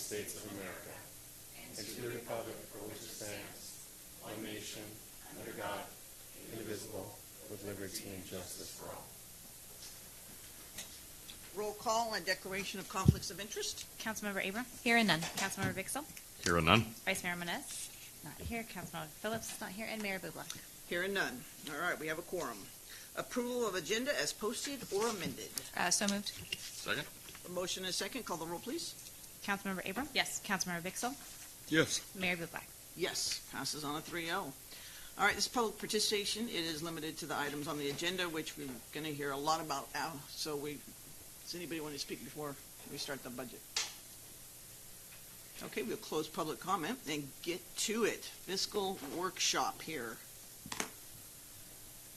States of America and to the republic for which it stands, one nation, under God, indivisible, with liberty and justice for all. Roll call and declaration of conflicts of interest. Councilmember Abram? Here and none. Councilmember Vixel? Here or none. Vice Mayor Moniz? Not here. Councilmember Phillips is not here. And Mayor Bublak? Here and none. All right, we have a quorum. Approval of agenda as posted or amended. So moved. Second. A motion and a second. Call the roll, please. Councilmember Abram? Yes. Councilmember Vixel? Yes. Mayor Bublak? Yes, passes on a 3-0. All right, this public participation, it is limited to the items on the agenda, which we're going to hear a lot about now. So does anybody want to speak before we start the budget? Okay, we'll close public comment and get to it. Fiscal workshop here.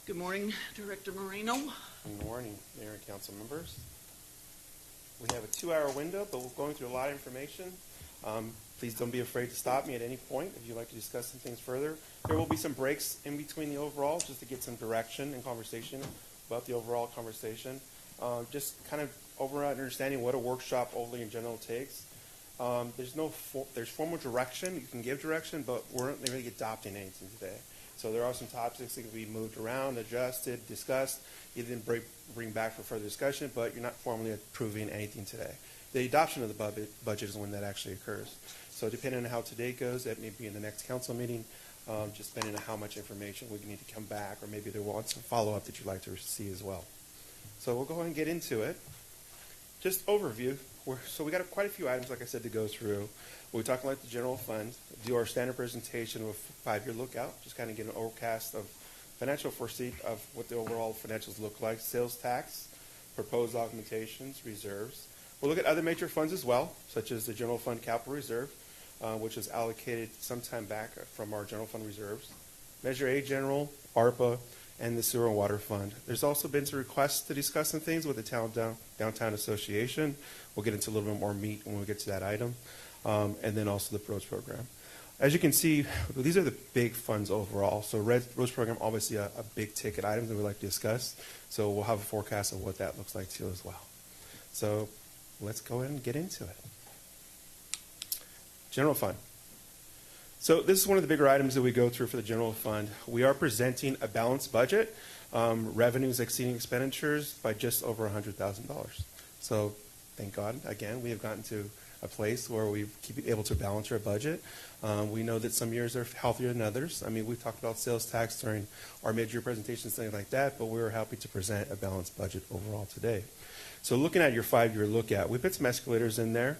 Good morning, Director Moreno. Good morning, Mayor and council members. We have a 2-hour window, but we're going through a lot of information. Please don't be afraid to stop me at any point if you'd like to discuss some things further. There will be some breaks in between the overall just to get some direction and conversation about the overall conversation. Just kind of overall understanding what a workshop overly in general takes. There's formal direction. You can give direction, but we're not really adopting anything today. So there are some topics that can be moved around, adjusted, discussed, either bring back for further discussion, but you're not formally approving anything today. The adoption of the budget is when that actually occurs. So depending on how today goes, that may be in the next council meeting, just depending on how much information we need to come back, or maybe there wants some follow-up that you'd like to see as well. So we'll go ahead and get into it. Just overview. So we got quite a few items, like I said, to go through. We're talking about the general fund, do our standard presentation of a 5-year lookout, just kind of get an overcast of financial foresee of what the overall financials look like, sales tax, proposed augmentations, reserves. We'll look at other major funds as well, such as the general fund capital reserve, which was allocated some time back from our general fund reserves, Measure A general, ARPA, and the sewer and water fund. There's also been some requests to discuss some things with the Downtown Association. We'll get into a little bit more meat when we get to that item. And then also the roads program. As you can see, these are the big funds overall. So roads program, obviously a big ticket item that we'd like to discuss. So we'll have a forecast of what that looks like too as well. So let's go ahead and get into it. General fund. So this is one of the bigger items that we go through for the general fund. We are presenting a balanced budget, revenues exceeding expenditures by just over $100,000. So thank God, again, we have gotten to a place where we keep able to balance our budget. We know that some years are healthier than others. I mean, we've talked about sales tax during our mid-year presentations, things like that, but we were happy to present a balanced budget overall today. So looking at your 5-year look at, we put some escalators in there.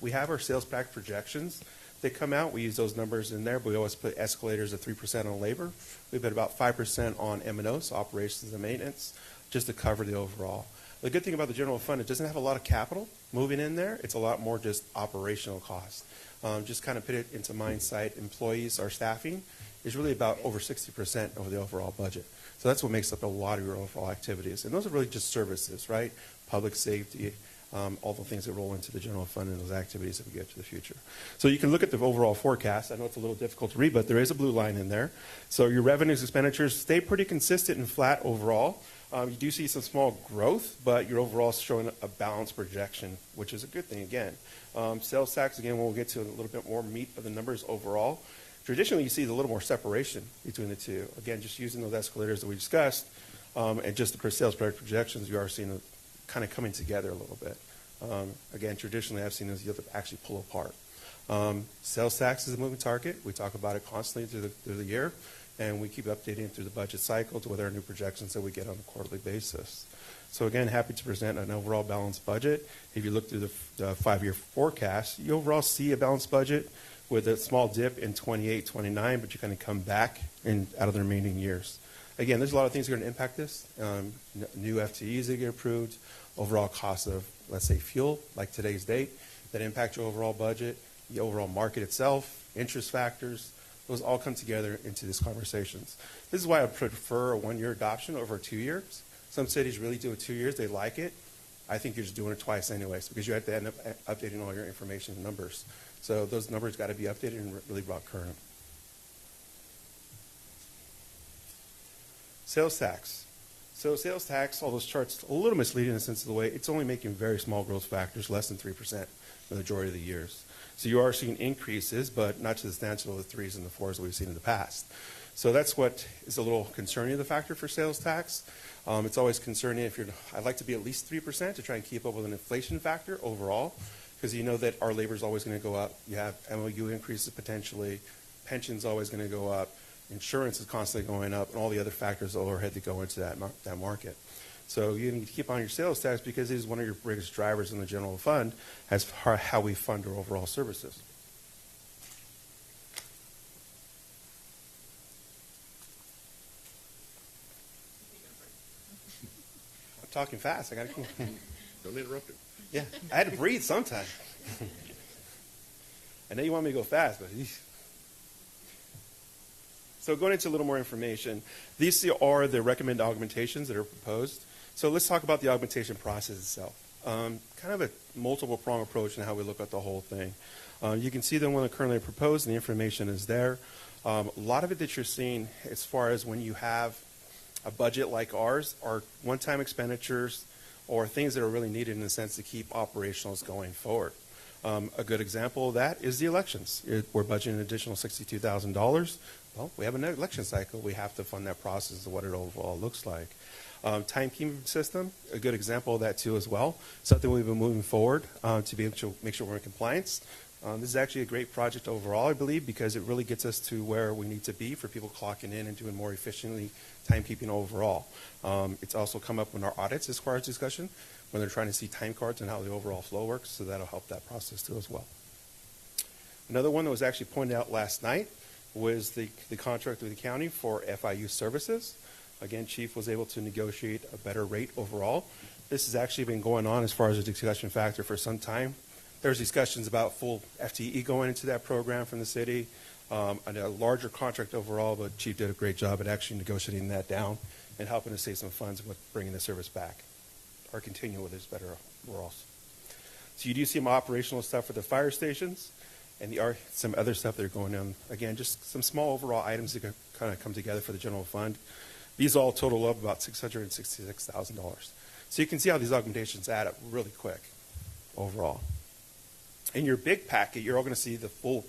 We have our sales tax projections. They come out, we use those numbers in there, but we always put escalators of 3% on labor. We put about 5% on M&O, so operations and maintenance, just to cover the overall. The good thing about the general fund, it doesn't have a lot of capital moving in there. It's a lot more just operational cost. Just kind of put it into mindsight, employees, our staffing is really about over 60% of the overall budget. So that's what makes up a lot of your overall activities. And those are really just services, right? Public safety, all the things that roll into the general fund and those activities that we get to the future. So you can look at the overall forecast. I know it's a little difficult to read, but there is a blue line in there. So your revenues, expenditures stay pretty consistent and flat overall. You do see some small growth, but your overall is showing a balanced projection, which is a good thing again. Sales tax, again, we'll get to a little bit more meat of the numbers overall. Traditionally, you see a little more separation between the two. Again, just using those escalators that we discussed, and just the sales projections, you are seeing it kind of coming together a little bit. Again, traditionally, I've seen those yields actually pull apart. Sales tax is a moving target. We talk about it constantly through the year, and we keep updating through the budget cycles with our new projections that we get on a quarterly basis. So again, happy to present an overall balanced budget. If you look through the 5-year forecast, you overall see a balanced budget with a small dip in 28, 29, but you're going to come back out of the remaining years. Again, there's a lot of things that are going to impact this. New FTEs that get approved, overall cost of, let's say, fuel, like today's date, that impact your overall budget, the overall market itself, interest factors. Those all come together into these conversations. This is why I prefer a 1-year adoption over 2 years. Some cities really do it 2 years. They like it. I think you're just doing it twice anyways because you have to end up updating all your information and numbers. So those numbers got to be updated and really brought current. Sales tax. So sales tax, all those charts, a little misleading in the sense of the way it's only making very small growth factors, less than 3% the majority of the years. So you are seeing increases, but not to the extent of the 3s and the 4s that we've seen in the past. So that's what is a little concerning, the factor for sales tax. It's always concerning if I'd like to be at least 3% to try and keep up with an inflation factor overall, because you know that our labor is always going to go up. You have MOU increases potentially, pension's always going to go up, insurance is constantly going up, and all the other factors overhead that go into that market. So you need to keep on your sales tax because it is one of your biggest drivers in the general fund as far how we fund our overall services. I'm talking fast. I got to. Don't interrupt him. Yeah, I had to breathe sometime. I know you want me to go fast, but. So going into a little more information, these are the recommended augmentations that are proposed. So let's talk about the augmentation process itself. Kind of a multiple prong approach in how we look at the whole thing. You can see the one that currently proposed, and the information is there. A lot of it that you're seeing as far as when you have a budget like ours are one-time expenditures or things that are really needed in the sense to keep operationals going forward. A good example of that is the elections. We're budgeting an additional $62,000. Well, we have an election cycle. We have to fund that process of what it overall looks like. Timekeeping system, a good example of that too as well. Something we've been moving forward to be able to make sure we're in compliance. This is actually a great project overall, I believe, because it really gets us to where we need to be for people clocking in and doing more efficiently timekeeping overall. It's also come up in our audits as far as discussion when they're trying to see time cards and how the overall flow works, so that'll help that process too as well. Another one that was actually pointed out last night was the contract with the county for FIU services. Again, Chief was able to negotiate a better rate overall. This has actually been going on as far as a discussion factor for some time. There's discussions about full FTE going into that program from the city, and a larger contract overall, but Chief did a great job at actually negotiating that down and helping us save some funds with bringing the service back, or continue with this better overall. So you do see some operational stuff for the fire stations, and some other stuff that are going on. Again, just some small overall items that kind of come together for the general fund. These all total up about $666,000. So you can see how these augmentations add up really quick overall. In your big packet, you're all going to see the full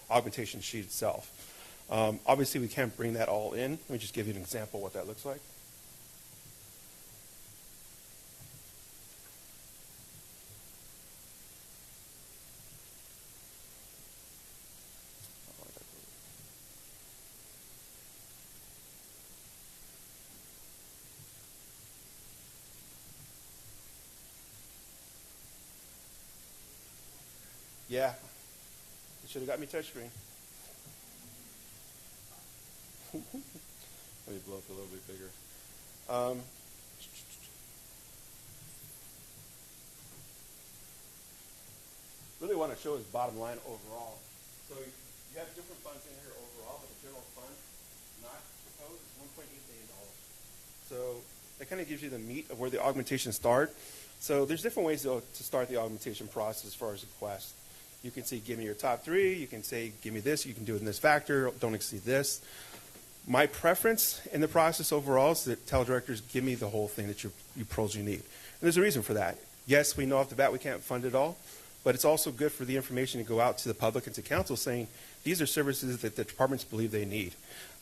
augmentation sheet itself. Obviously, we can't bring that all in. Let me just give you an example of what that looks like. Yeah, you should have got me touchscreen. Let me blow up a little bit bigger. Really want to show his bottom line overall. So you have different funds in here overall, but the general fund not proposed is $1.8 million. So that kind of gives you the meat of where the augmentations start. So there's different ways to start the augmentation process as far as requests. You can say, give me your top three. You can say, give me this. You can do it in this factor. Don't exceed this. My preference in the process overall is to tell directors, give me the whole thing that you pros you need. And there's a reason for that. Yes, we know off the bat we can't fund it all, but it's also good for the information to go out to the public and to council saying, these are services that the departments believe they need.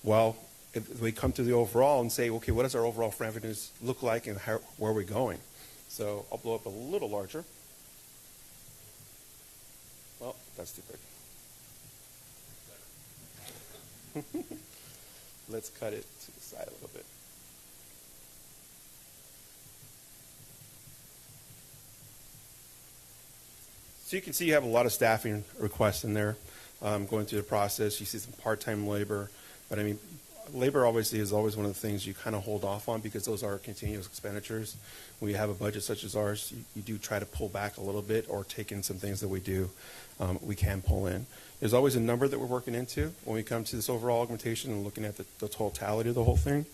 Well, if we come to the overall and say, okay, what does our overall revenues look like and where are we going? So I'll blow up a little larger. Well, that's too big. Let's cut it to the side a little bit. So you can see you have a lot of staffing requests in there going through the process. You see some part-time labor. But, I mean, labor obviously is always one of the things you kind of hold off on because those are continuous expenditures. When you have a budget such as ours, you do try to pull back a little bit or take in some things that we do. We can pull in. There's always a number that we're working into when we come to this overall augmentation and looking at the totality of the whole thing.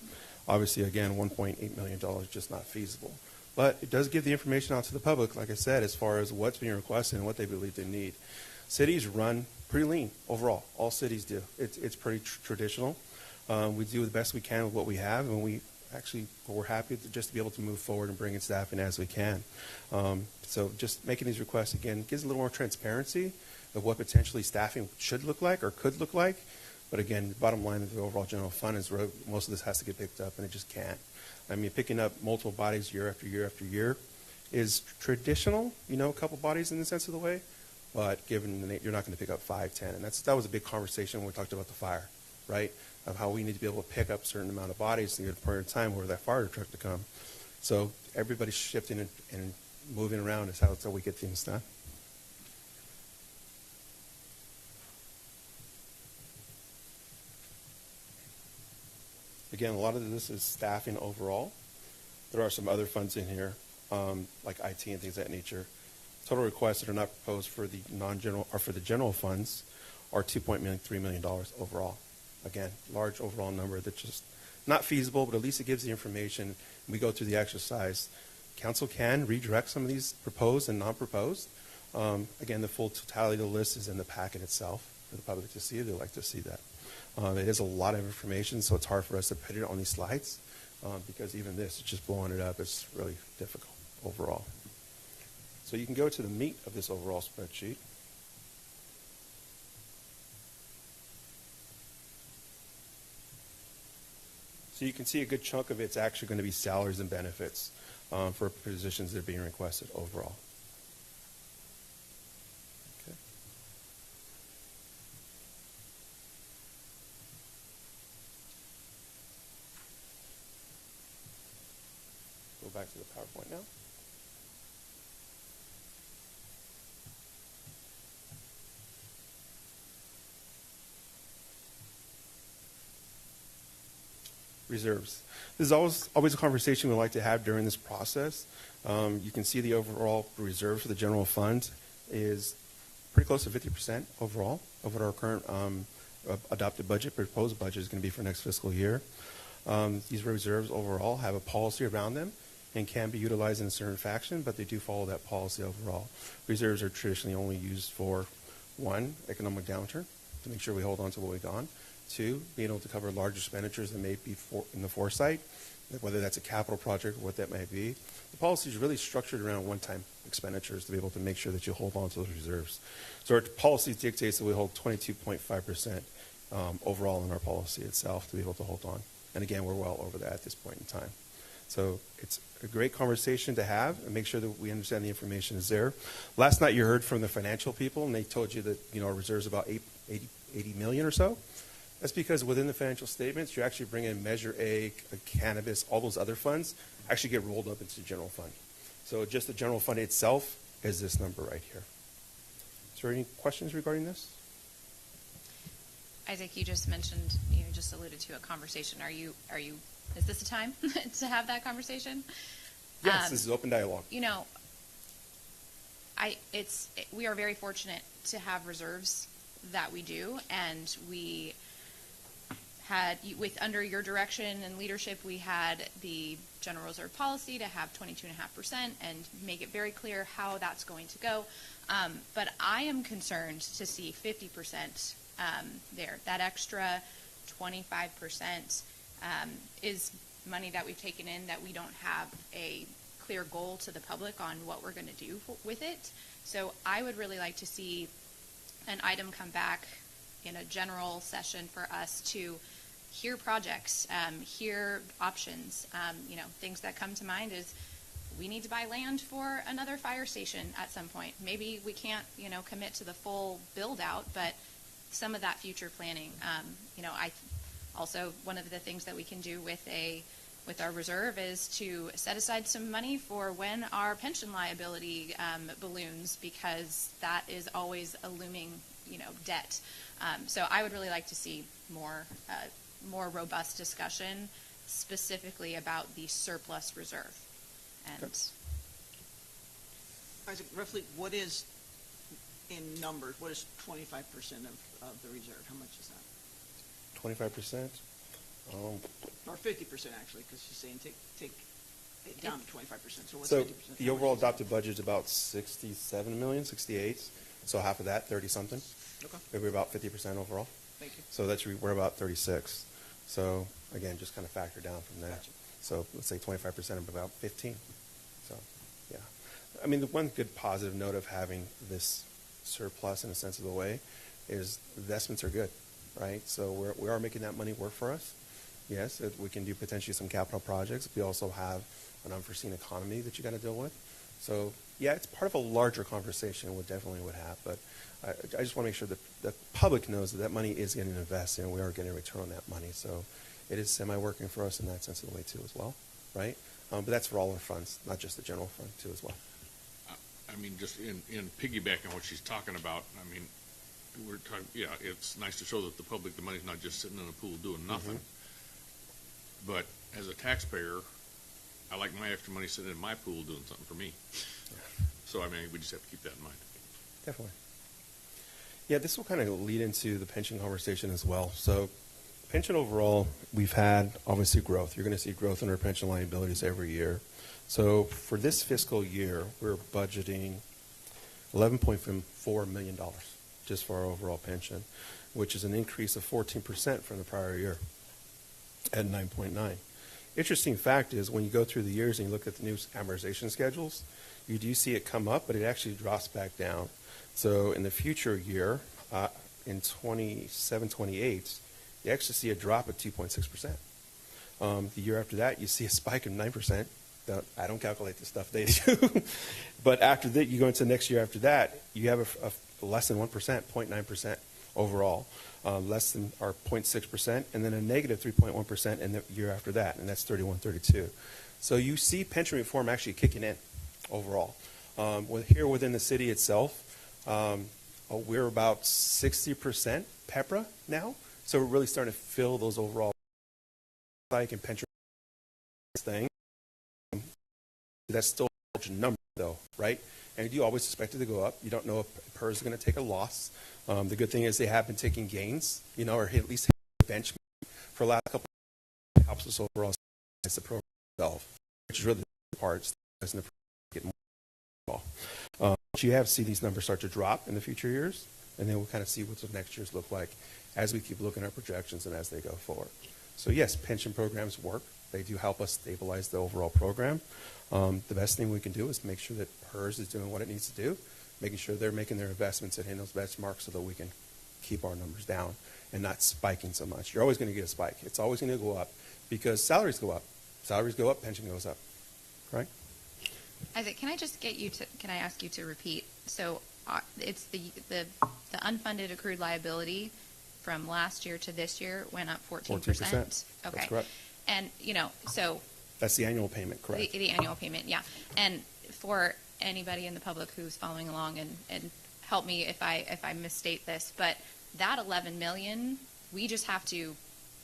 Obviously, again, $1.8 million is just not feasible. But it does give the information out to the public, like I said, as far as what's being requested and what they believe they need. Cities run pretty lean overall. All cities do. It's pretty traditional. We do the best we can with what we have, and we actually, we're happy just to be able to move forward and bring in staffing as we can. So just making these requests, again, gives a little more transparency of what potentially staffing should look like or could look like. But again, the bottom line of the overall general fund is most of this has to get picked up, and it just can't. I mean, picking up multiple bodies year after year after year is traditional, a couple bodies in the sense of the way, but given you're not going to pick up 5, 10. And that was a big conversation when we talked about the fire, right, of how we need to be able to pick up a certain amount of bodies and get a point in time where that fire truck to come. So everybody's shifting and moving around is how we get things done. Again, a lot of this is staffing overall. There are some other funds in here, like IT and things of that nature. Total requests that are not proposed for the non-general or for the general funds are $2.3 million overall. Again, large overall number that's just not feasible, but at least it gives the information. We go through the exercise. Council can redirect some of these proposed and non-proposed. Again, the full totality of the list is in the packet itself for the public to see. They like to see that. It is a lot of information, so it's hard for us to put it on these slides because even this, just blowing it up, is really difficult overall. So you can go to the meat of this overall spreadsheet. So you can see a good chunk of it's actually going to be salaries and benefits for positions that are being requested overall. Okay. Go back to the PowerPoint now. Reserves. This is always a conversation we like to have during this process. You can see the overall reserve for the general fund is pretty close to 50% overall of what our current adopted budget, proposed budget is going to be for next fiscal year. These reserves overall have a policy around them and can be utilized in a certain fashion, but they do follow that policy overall. Reserves are traditionally only used for, 1, economic downturn, to make sure we hold on to what we've got. 2, being able to cover large expenditures that may be in the foresight, whether that's a capital project or what that may be. The policy is really structured around one-time expenditures to be able to make sure that you hold on to those reserves. So our policy dictates that we hold 22.5% overall in our policy itself to be able to hold on. And again, we're well over that at this point in time. So it's a great conversation to have and make sure that we understand the information is there. Last night you heard from the financial people, and they told you that our reserves about 80 million or so. That's because within the financial statements, you actually bring in Measure A, cannabis, all those other funds actually get rolled up into the general fund. So just the general fund itself is this number right here. Is there any questions regarding this? Isaac, you just mentioned, you just alluded to a conversation. Is this the time to have that conversation? Yes, this is open dialogue. We are very fortunate to have reserves that we do, and we had, under your direction and leadership, we had the general reserve policy to have 22.5% and make it very clear how that's going to go. But I am concerned to see 50% there. That extra 25% is money that we've taken in that we don't have a clear goal to the public on what we're going to do with it. So I would really like to see an item come back in a general session for us to hear projects, hear options. Things that come to mind is we need to buy land for another fire station at some point. Maybe we can't, commit to the full build out, but some of that future planning. I also, one of the things that we can do with our reserve is to set aside some money for when our pension liability balloons, because that is always a looming debt. So I would really like to see more robust discussion specifically about the surplus reserve. And okay. Isaac, roughly, what is, in numbers, what is 25% of the reserve? How much is that? 25%? Or 50% actually, because she's saying take it down to 25%. So what's So 50%? the overall adopted budget is about 67 million, 68. So half of that, 30-something. Okay. Maybe about 50% overall. Thank you. So we're about 36. So again, just kind of factor down from there. Gotcha. So let's say 25% of about 15. So, yeah. I mean, the one good positive note of having this surplus in a sense of the way is investments are good, right? So we are making that money work for us. Yes, we can do potentially some capital projects. We also have an unforeseen economy that you got to deal with. So, yeah, it's part of a larger conversation we definitely would have. But I just want to make sure that the public knows that that money is getting invested and we are getting a return on that money. So it is semi-working for us in that sense of the way, too, as well, right? But that's for all our funds, not just the general fund, too, as well. I mean, just in piggybacking on what she's talking about, I mean, we're talking, yeah, it's nice to show that the public, the money's not just sitting in a pool doing nothing. Mm-hmm. But as a taxpayer, I like my extra money sitting in my pool doing something for me. So, I mean, we just have to keep that in mind. Definitely. Yeah, this will kind of lead into the pension conversation as well. So pension overall, we've had obviously growth. You're going to see growth in our pension liabilities every year. So for this fiscal year, we're budgeting $11.4 million just for our overall pension, which is an increase of 14% from the prior year at 9.9. Interesting fact is when you go through the years and you look at the new amortization schedules, you do see it come up, but it actually drops back down. So in the future year, in 27, 28, you actually see a drop of 2.6%. The year after that, you see a spike of 9%. I don't calculate this stuff, they do. But after that, you go into next year after that, you have a less than 1%, 0.9% overall, less than our 0.6%, and then a negative 3.1% in the year after that, and that's 31, 32. So you see pension reform actually kicking in overall. Here within the city itself, we're about 60% PEPRA now, so we're really starting to fill those overall like and pension thing. That's still a large number, though, right? And you always expect it to go up. You don't know if PERS is going to take a loss. The good thing is they have been taking gains, or at least hit the benchmark for the last couple of years. It helps us overall as the program itself, which is really the parts as the get more. But you have to see these numbers start to drop in the future years, and then we'll kind of see what the next years look like as we keep looking at projections and as they go forward. So yes, pension programs work. They do help us stabilize the overall program. The best thing we can do is make sure that PERS is doing what it needs to do, making sure they're making their investments and hitting those benchmarks so that we can keep our numbers down and not spiking so much. You're always going to get a spike. It's always going to go up because salaries go up. Salaries go up, pension goes up, right? Isaac, can I ask you to repeat? So it's the unfunded accrued liability from last year to this year went up 14%. 14%. Okay. That's correct. And, so That's the annual payment, correct? the annual payment, yeah. And for anybody in the public who's following along, and help me if I misstate this, but that $11 million, we just have to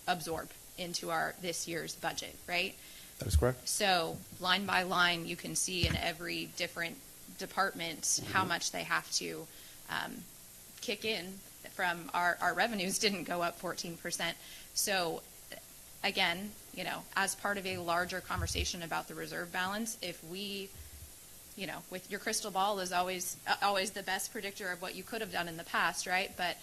absorb into our this year's budget, right? That is correct. So line by line, you can see in every different department how much they have to kick in from our revenues didn't go up 14%. So again, as part of a larger conversation about the reserve balance, if we, with your crystal ball is always the best predictor of what you could have done in the past, right? But,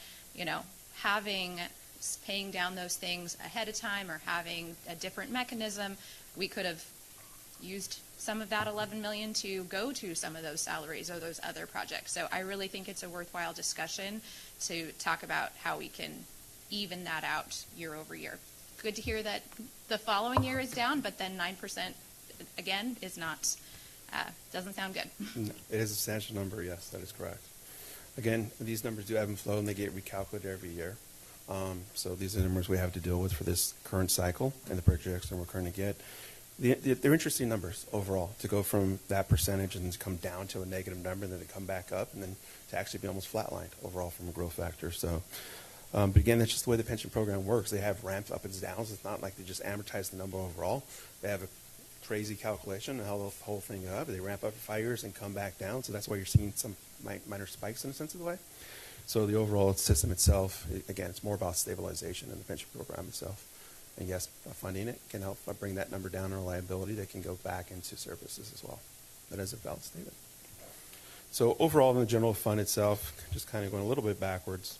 paying down those things ahead of time or having a different mechanism, we could have used some of that $11 million to go to some of those salaries or those other projects. So I really think it's a worthwhile discussion to talk about how we can even that out year over year. Good to hear that the following year is down, but then 9% again is not, doesn't sound good. It is a substantial number, yes, that is correct. Again, these numbers do ebb and flow, and they get recalculated every year. So these are the numbers we have to deal with for this current cycle and the projection we're currently get. They're interesting numbers overall, to go from that percentage and then to come down to a negative number and then to come back up and then to actually be almost flatlined overall from a growth factor. So, but again, that's just the way the pension program works. They have ramps up and downs. It's not like they just amortize the number overall. They have a crazy calculation of how the whole thing up. They ramp up for 5 years and come back down. So that's why you're seeing some minor spikes in a sense of the way. So the overall system itself, again, it's more about stabilization in the pension program itself. And yes, funding it can help bring that number down, or liability that can go back into services as well. That is a valid statement. So overall in the general fund itself, just kind of going a little bit backwards,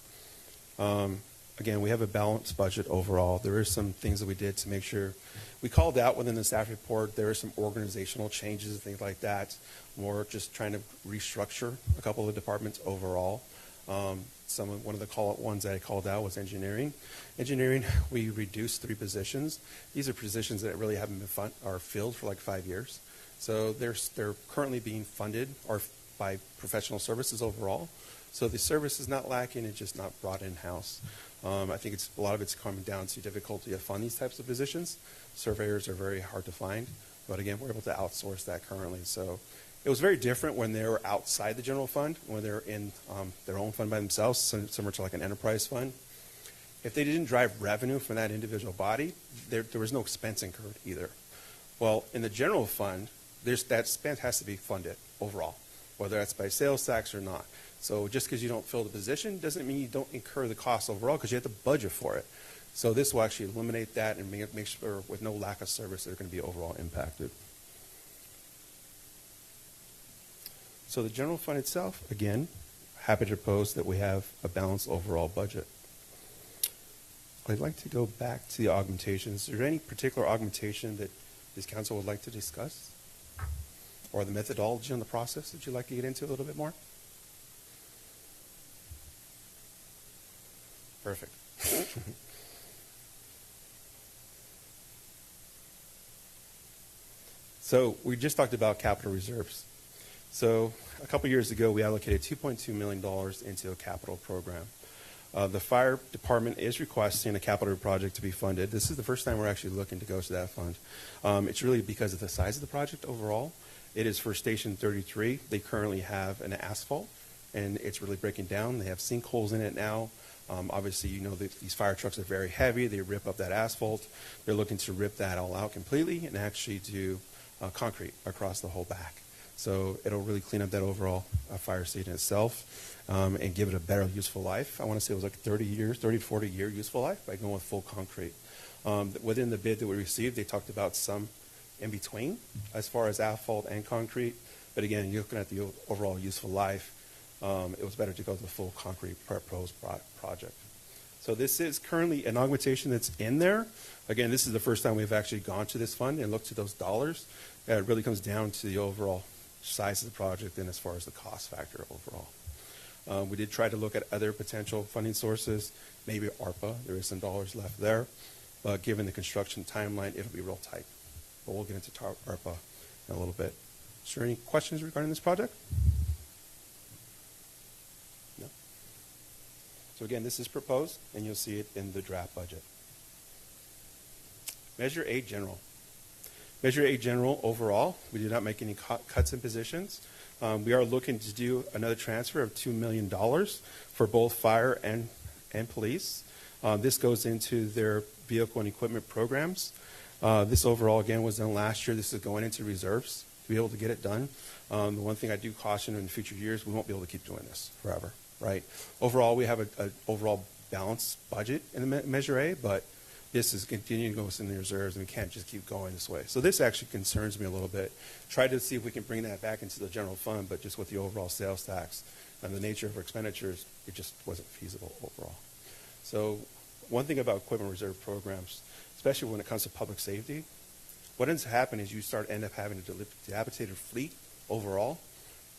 again, we have a balanced budget overall. There are some things that we did to make sure. We called out within the staff report, there are some organizational changes and things like that. More just trying to restructure a couple of the departments overall. One of the ones that I called out was engineering. Engineering, we reduced 3 positions. These are positions that really haven't been filled for like 5 years. So they're currently being funded by professional services overall. So the service is not lacking, it's just not brought in-house. I think a lot of it's coming down to difficulty of funding these types of positions. Surveyors are very hard to find, but again, we're able to outsource that currently. So it was very different when they were outside the general fund, when they're in their own fund by themselves, similar to like an enterprise fund. If they didn't drive revenue from that individual body, there was no expense incurred either. Well, in the general fund, that expense has to be funded overall, whether that's by sales tax or not. So just because you don't fill the position doesn't mean you don't incur the cost overall, because you have to budget for it. So this will actually eliminate that and make sure with no lack of service they're going to be overall impacted. So the general fund itself, again, happy to propose that we have a balanced overall budget. I'd like to go back to the augmentations. Is there any particular augmentation that this council would like to discuss? Or the methodology on the process that you'd like to get into a little bit more? Perfect. So we just talked about capital reserves. So a couple years ago, we allocated $2.2 million into a capital program. The fire department is requesting a capital project to be funded. This is the first time we're actually looking to go to that fund. It's really because of the size of the project overall. It is for Station 33. They currently have an asphalt, and it's really breaking down. They have sinkholes in it now. Obviously, you know that these fire trucks are very heavy. They rip up that asphalt. They're looking to rip that all out completely and actually do concrete across the whole back. So it'll really clean up that overall fire station itself and give it a better useful life. I want to say it was like 30 to 40 year useful life by going with full concrete. Within the bid that we received, they talked about some in between as far as asphalt and concrete. But again, you're looking at the overall useful life. It was better to go with the full concrete proposed project. So this is currently an augmentation that's in there. Again, this is the first time we've actually gone to this fund and looked at those dollars. It really comes down to the overall size of the project and as far as the cost factor overall. We did try to look at other potential funding sources, maybe ARPA. There is some dollars left there. But given the construction timeline, it'll be real tight. But we'll get into ARPA in a little bit. Is there any questions regarding this project? No? So again, this is proposed, and you'll see it in the draft budget. Measure A General. Measure A General overall, we did not make any cuts in positions. We are looking to do another transfer of $2 million for both fire and police. This goes into their vehicle and equipment programs. This overall, again, was done last year. This is going into reserves to be able to get it done. The one thing I do caution in future years, we won't be able to keep doing this forever, right? Overall, we have an overall balanced budget in the Measure A, but this is continuing to go in the reserves, and we can't just keep going this way. So this actually concerns me a little bit. Try to see if we can bring that back into the general fund, but just with the overall sales tax and the nature of our expenditures, it just wasn't feasible overall. So one thing about equipment reserve programs, especially when it comes to public safety, what ends up happening is you end up having a dilapidated fleet overall,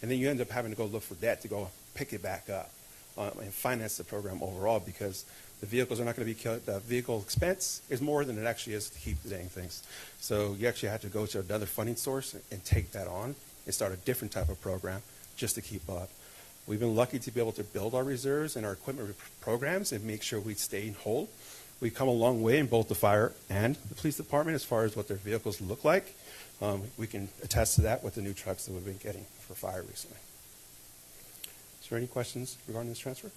and then you end up having to go look for debt to go pick it back up and finance the program overall, because the vehicles are not going to be killed. The vehicle expense is more than it actually is to keep the dang things. So you actually have to go to another funding source and take that on and start a different type of program just to keep up. We've been lucky to be able to build our reserves and our equipment programs and make sure we stay whole. We've come a long way in both the fire and the police department as far as what their vehicles look like. We can attest to that with the new trucks that we've been getting for fire recently. Is there any questions regarding this transfer?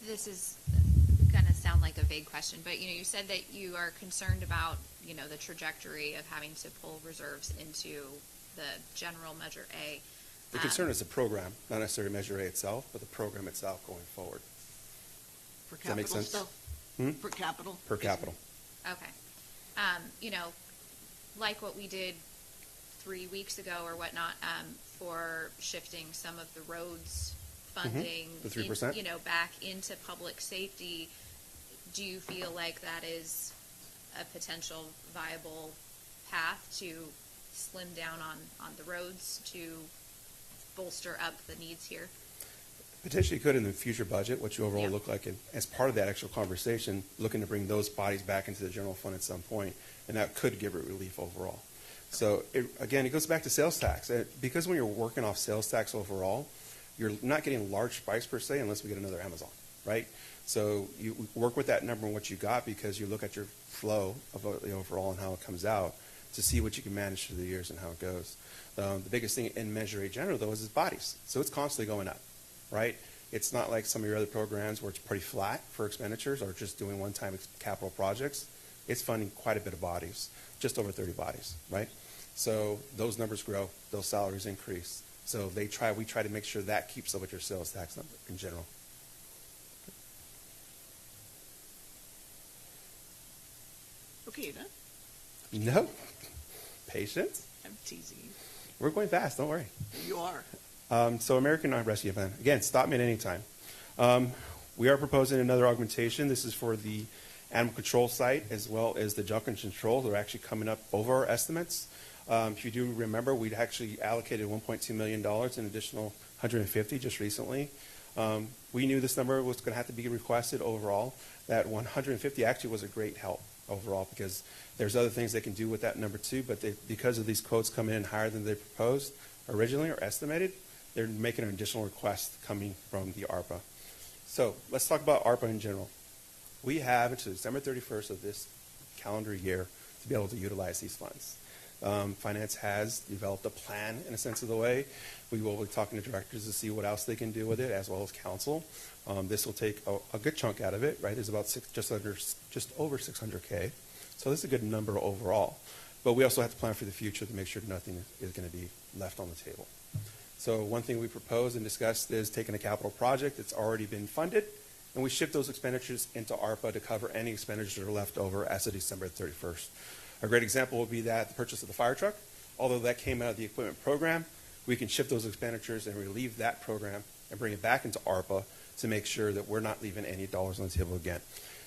This is going to sound like a vague question, but you said that you are concerned about the trajectory of having to pull reserves into the general Measure A. The concern is the program, not necessarily Measure A itself, but the program itself going forward. For Does that make capital sense? stuff? For capital? Per capital. Okay. Like what we did 3 weeks ago or whatnot, for shifting some of the roads funding, The 3%? back into public safety, do you feel like that is a potential viable path to slim down on the roads to bolster up the needs here? Potentially could in the future budget, what you overall Yeah. look like, and as part of that actual conversation, looking to bring those bodies back into the general fund at some point, and that could give it relief overall. So again, it goes back to sales tax. Because when you're working off sales tax overall, you're not getting large spikes per se unless we get another Amazon, right? So you work with that number and what you got because you look at your flow of the overall and how it comes out to see what you can manage through the years and how it goes. The biggest thing in Measure A general, though, is bodies. So it's constantly going up, right? It's not like some of your other programs where it's pretty flat for expenditures or just doing one-time capital projects. It's funding quite a bit of bodies, just over 30 bodies, right? So those numbers grow, those salaries increase. So we try to make sure that keeps up with your sales tax number in general. Okay, you done? No. Patience. I'm teasing you. We're going fast, don't worry. You are. So American Non-Rescue Event. Again, stop me at any time. We are proposing another augmentation. This is for the animal control site as well as the junk and control. They're actually coming up over our estimates. If you do remember, we'd actually allocated $1.2 million, an additional $150 just recently. We knew this number was going to have to be requested overall. That $150 actually was a great help overall because there's other things they can do with that number too, but because of these quotes coming in higher than they proposed originally or estimated, they're making an additional request coming from the ARPA. So let's talk about ARPA in general. We have until December 31st of this calendar year to be able to utilize these funds. Finance has developed a plan in a sense of the way. We will be talking to directors to see what else they can do with it, as well as council. This will take a good chunk out of it, right? There's about just over 600K. So this is a good number overall. But we also have to plan for the future to make sure nothing is going to be left on the table. So one thing we proposed and discussed is taking a capital project that's already been funded, and we shift those expenditures into ARPA to cover any expenditures that are left over as of December 31st. A great example would be that the purchase of the fire truck. Although that came out of the equipment program, we can shift those expenditures and relieve that program and bring it back into ARPA to make sure that we're not leaving any dollars on the table again.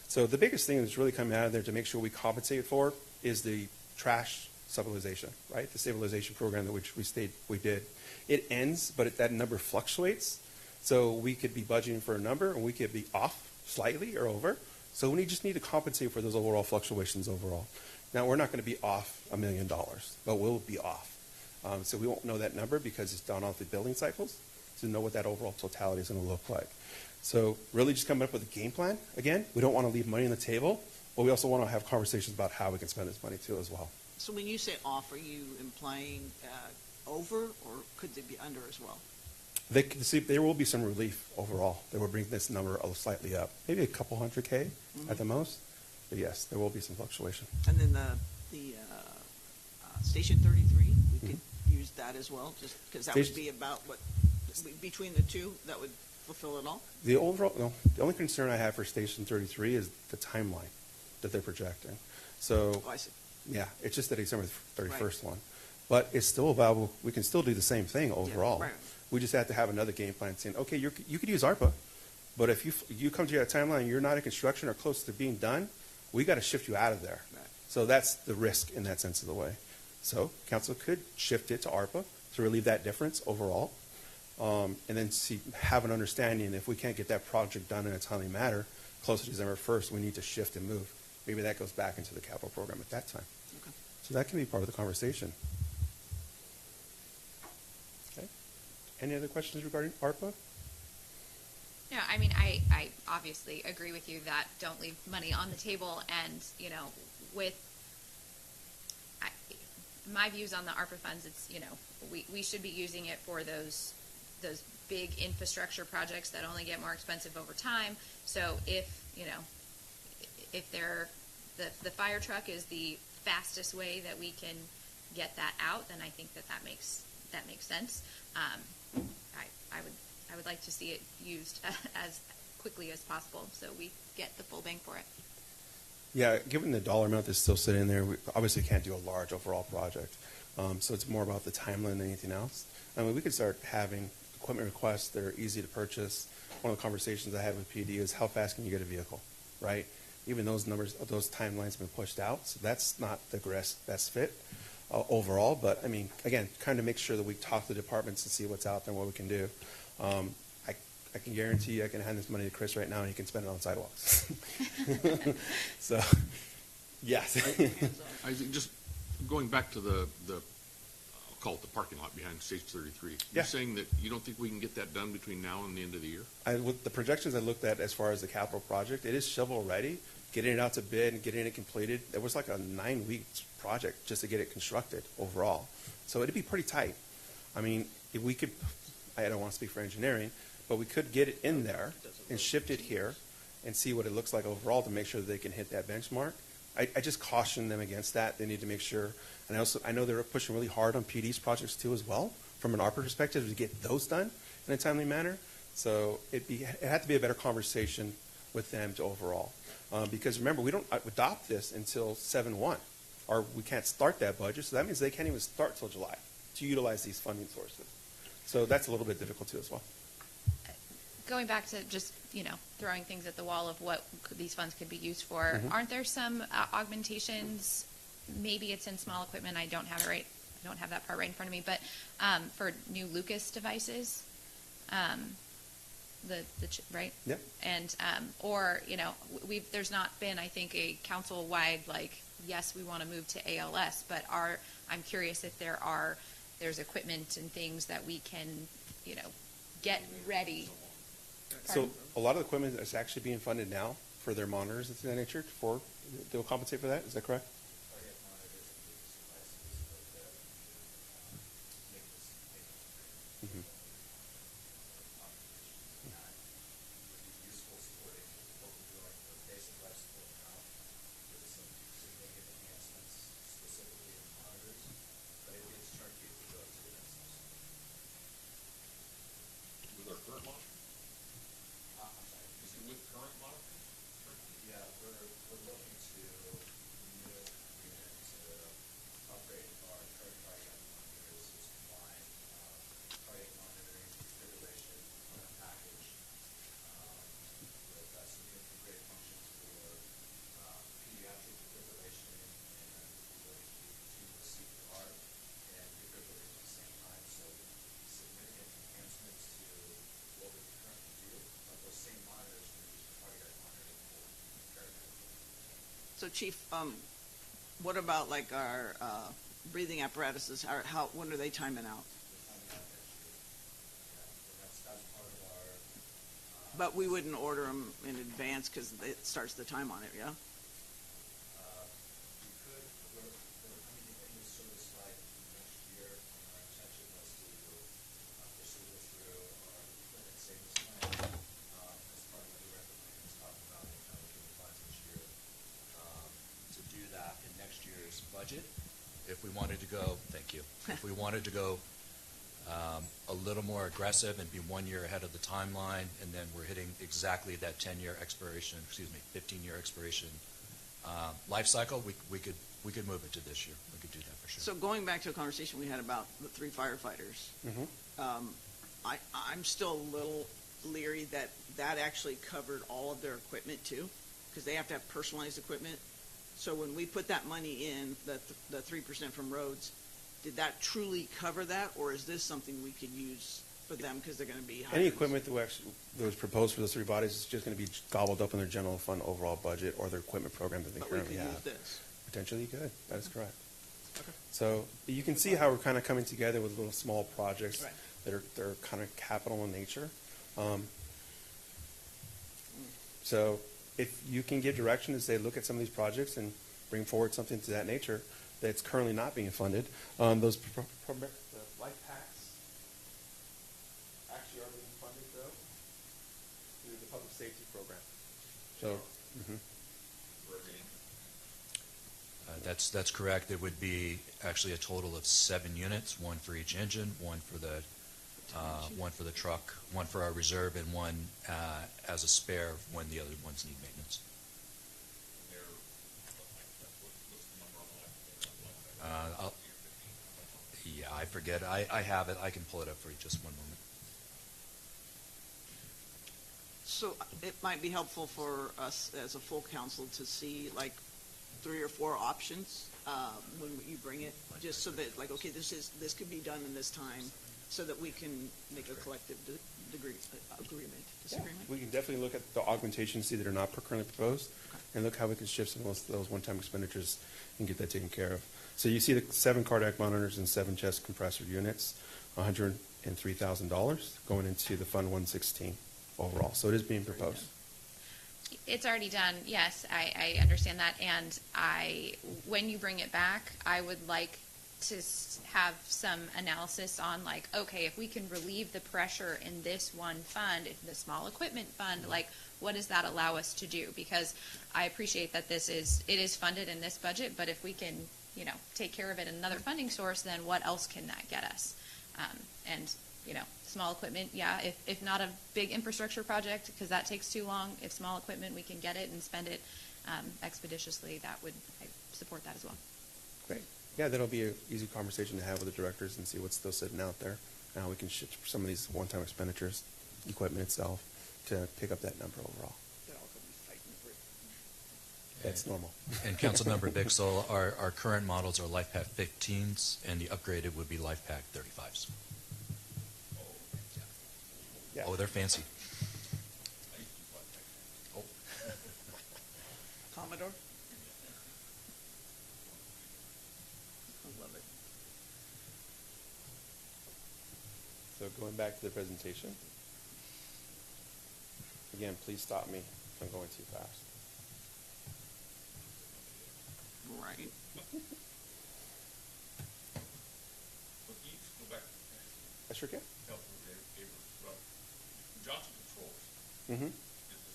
So the biggest thing that's really coming out of there to make sure we compensate for is the trash stabilization, right? The stabilization program that we did. It ends, but that number fluctuates. So we could be budgeting for a number, and we could be off slightly or over. So we just need to compensate for those overall fluctuations overall. Now, we're not going to be off $1 million, but we'll be off. So we won't know that number because it's done off the billing cycles to know what that overall totality is going to look like. So really just coming up with a game plan. Again, we don't want to leave money on the table, but we also want to have conversations about how we can spend this money too as well. So when you say off, are you implying over, or could they be under as well? There will be some relief overall. They will bring this number slightly up, maybe a couple hundred K at the most. But yes, there will be some fluctuation. And then the Station 33, we could use that as well, just because that would be about what, between the two, that would fulfill it all? The only concern I have for Station 33 is the timeline that they're projecting. So, Oh, I see. yeah, it's just the December 31st Right. one. But it's still available. We can still do the same thing overall. right. We just have to have another game plan saying, okay, you could use ARPA, but if you come to your timeline and you're not in construction or close to being done, we got to shift you out of there. Right. So that's the risk in that sense of the way. So council could shift it to ARPA to relieve that difference overall, and then have an understanding if we can't get that project done in a timely manner close to December 1st, we need to shift and move. Maybe that goes back into the capital program at that time. Okay. So that can be part of the conversation. Okay. Any other questions regarding ARPA? No, I mean, I obviously agree with you that don't leave money on the table, and, my views on the ARPA funds, it's, we should be using it for those big infrastructure projects that only get more expensive over time. So if the fire truck is the fastest way that we can get that out, then I think that makes sense. I would like to see it used as quickly as possible so we get the full bang for it. Yeah, given the dollar amount that's still sitting there, we obviously can't do a large overall project. So it's more about the timeline than anything else. I mean, we could start having equipment requests that are easy to purchase. One of the conversations I had with PD is how fast can you get a vehicle, right? Even those numbers, those timelines have been pushed out, so that's not the best fit overall. But I mean, again, kind of make sure that we talk to the departments and see what's out there and what we can do. I can guarantee you I can hand this money to Chris right now and he can spend it on sidewalks. So, yes. I think just going back to the I'll call it the parking lot behind Stage 33. Yeah. You're saying that you don't think we can get that done between now and the end of the year? With the projections I looked at as far as the capital project, it is shovel ready. Getting it out to bid and getting it completed, it was like a 9-week project just to get it constructed overall. So it'd be pretty tight. I mean, if we could, I don't want to speak for engineering, but we could get it in there and shift it here and see what it looks like overall to make sure that they can hit that benchmark. I just caution them against that. They need to make sure, and I know they're pushing really hard on PD's projects too as well, from an ARPA perspective, to get those done in a timely manner. So it had to be a better conversation with them to overall. Because remember, we don't adopt this until 7/1, or we can't start that budget, so that means they can't even start till July to utilize these funding sources. So that's a little bit difficult too as well. Going back to just, throwing things at the wall of what these funds could be used for, aren't there some augmentations? Maybe it's in small equipment. I don't have it right. I don't have that part right in front of me. But for new Lucas devices, right? Yep. And there's not been, I think, a council-wide yes, we want to move to ALS, but I'm curious if there's equipment and things that we can, get ready. So a lot of the equipment is actually being funded now for their monitors and things of that nature. They'll compensate for that. Is that correct? Mm-hmm. With our current model? Is it with current model? Yeah, we're looking to new units to upgrade our current cardiac monitors to combine cardiac monitoring, defibrillation on a package with some integrated functions for pediatric defibrillation and the ability to continue CPR and defibrillate at the same time. So significant enhancements to what we currently do, but those same monitors are used for cardiac monitoring for paramedics. So Chief, what about our breathing apparatuses? When are they timing out? That's part of our. But we wouldn't order them in advance because it starts the time on it, yeah? We're coming to end of service life next year, and our intention was to pursue this through our equipment savings plan as part of the direct plan talking about allocating funds this year to do that in next year's budget. If we wanted to go, thank you. If we wanted to go a little more aggressive and be 1 year ahead of the timeline, and then we're hitting exactly that 15-year expiration life cycle, we could move it to this year. We could do that for sure. So going back to a conversation we had about the 3 firefighters, I'm still a little leery that actually covered all of their equipment too, because they have to have personalized equipment. So when we put that money in, the 3% from roads, did that truly cover that, or is this something we could use for them because they're going to be higher? Any equipment that was proposed for those 3 bodies is just going to be gobbled up in their general fund overall budget or their equipment program that they But we currently could have. use this. Potentially you could. That is correct. Okay. So you can see how we're kind of coming together with little small projects Right. that are kind of capital in nature. So if you can give direction to say, look at some of these projects and bring forward something to that nature that's currently not being funded, the life packs actually are being funded though through the public safety program. So. That's correct. It would be actually a total of 7 units, 1 for each engine, 1 for the truck, 1 for our reserve, and 1 as a spare when the other ones need maintenance. I forget. I have it. I can pull it up for you. Just one moment. So it might be helpful for us as a full council to see like 3 or 4 options when you bring it, just so that like, okay, this could be done in this time, so that we can make a collective disagreement. We can definitely look at the augmentations, see that are not currently proposed, and look how we can shift some of those one-time expenditures and get that taken care of. So you see the 7 cardiac monitors and 7 chest compressor units, $103,000 going into the Fund 116 overall. So it is being proposed. It's already done, yes, I understand that, and when you bring it back, I would like to have some analysis on like, okay, if we can relieve the pressure in this one fund, if the small equipment fund, like, what does that allow us to do? Because I appreciate that it is funded in this budget, but if we can, take care of it in another funding source, then what else can that get us? And small equipment, yeah, if not a big infrastructure project, because that takes too long, if small equipment, we can get it and spend it expeditiously, I support that as well. Great. Yeah, that'll be an easy conversation to have with the directors and see what's still sitting out there. Now we can shift some of these one-time expenditures, equipment itself, to pick up that number overall. That's normal. And Councilmember Bixel, our current models are LifePak 15s, and the upgraded would be LifePak 35s. Yeah. Oh, they're fancy. Oh. Commodore? I love it. So going back to the presentation. Again, please stop me if I'm going too fast. Right. I sure can. Johnson Controls, Mm-hmm. is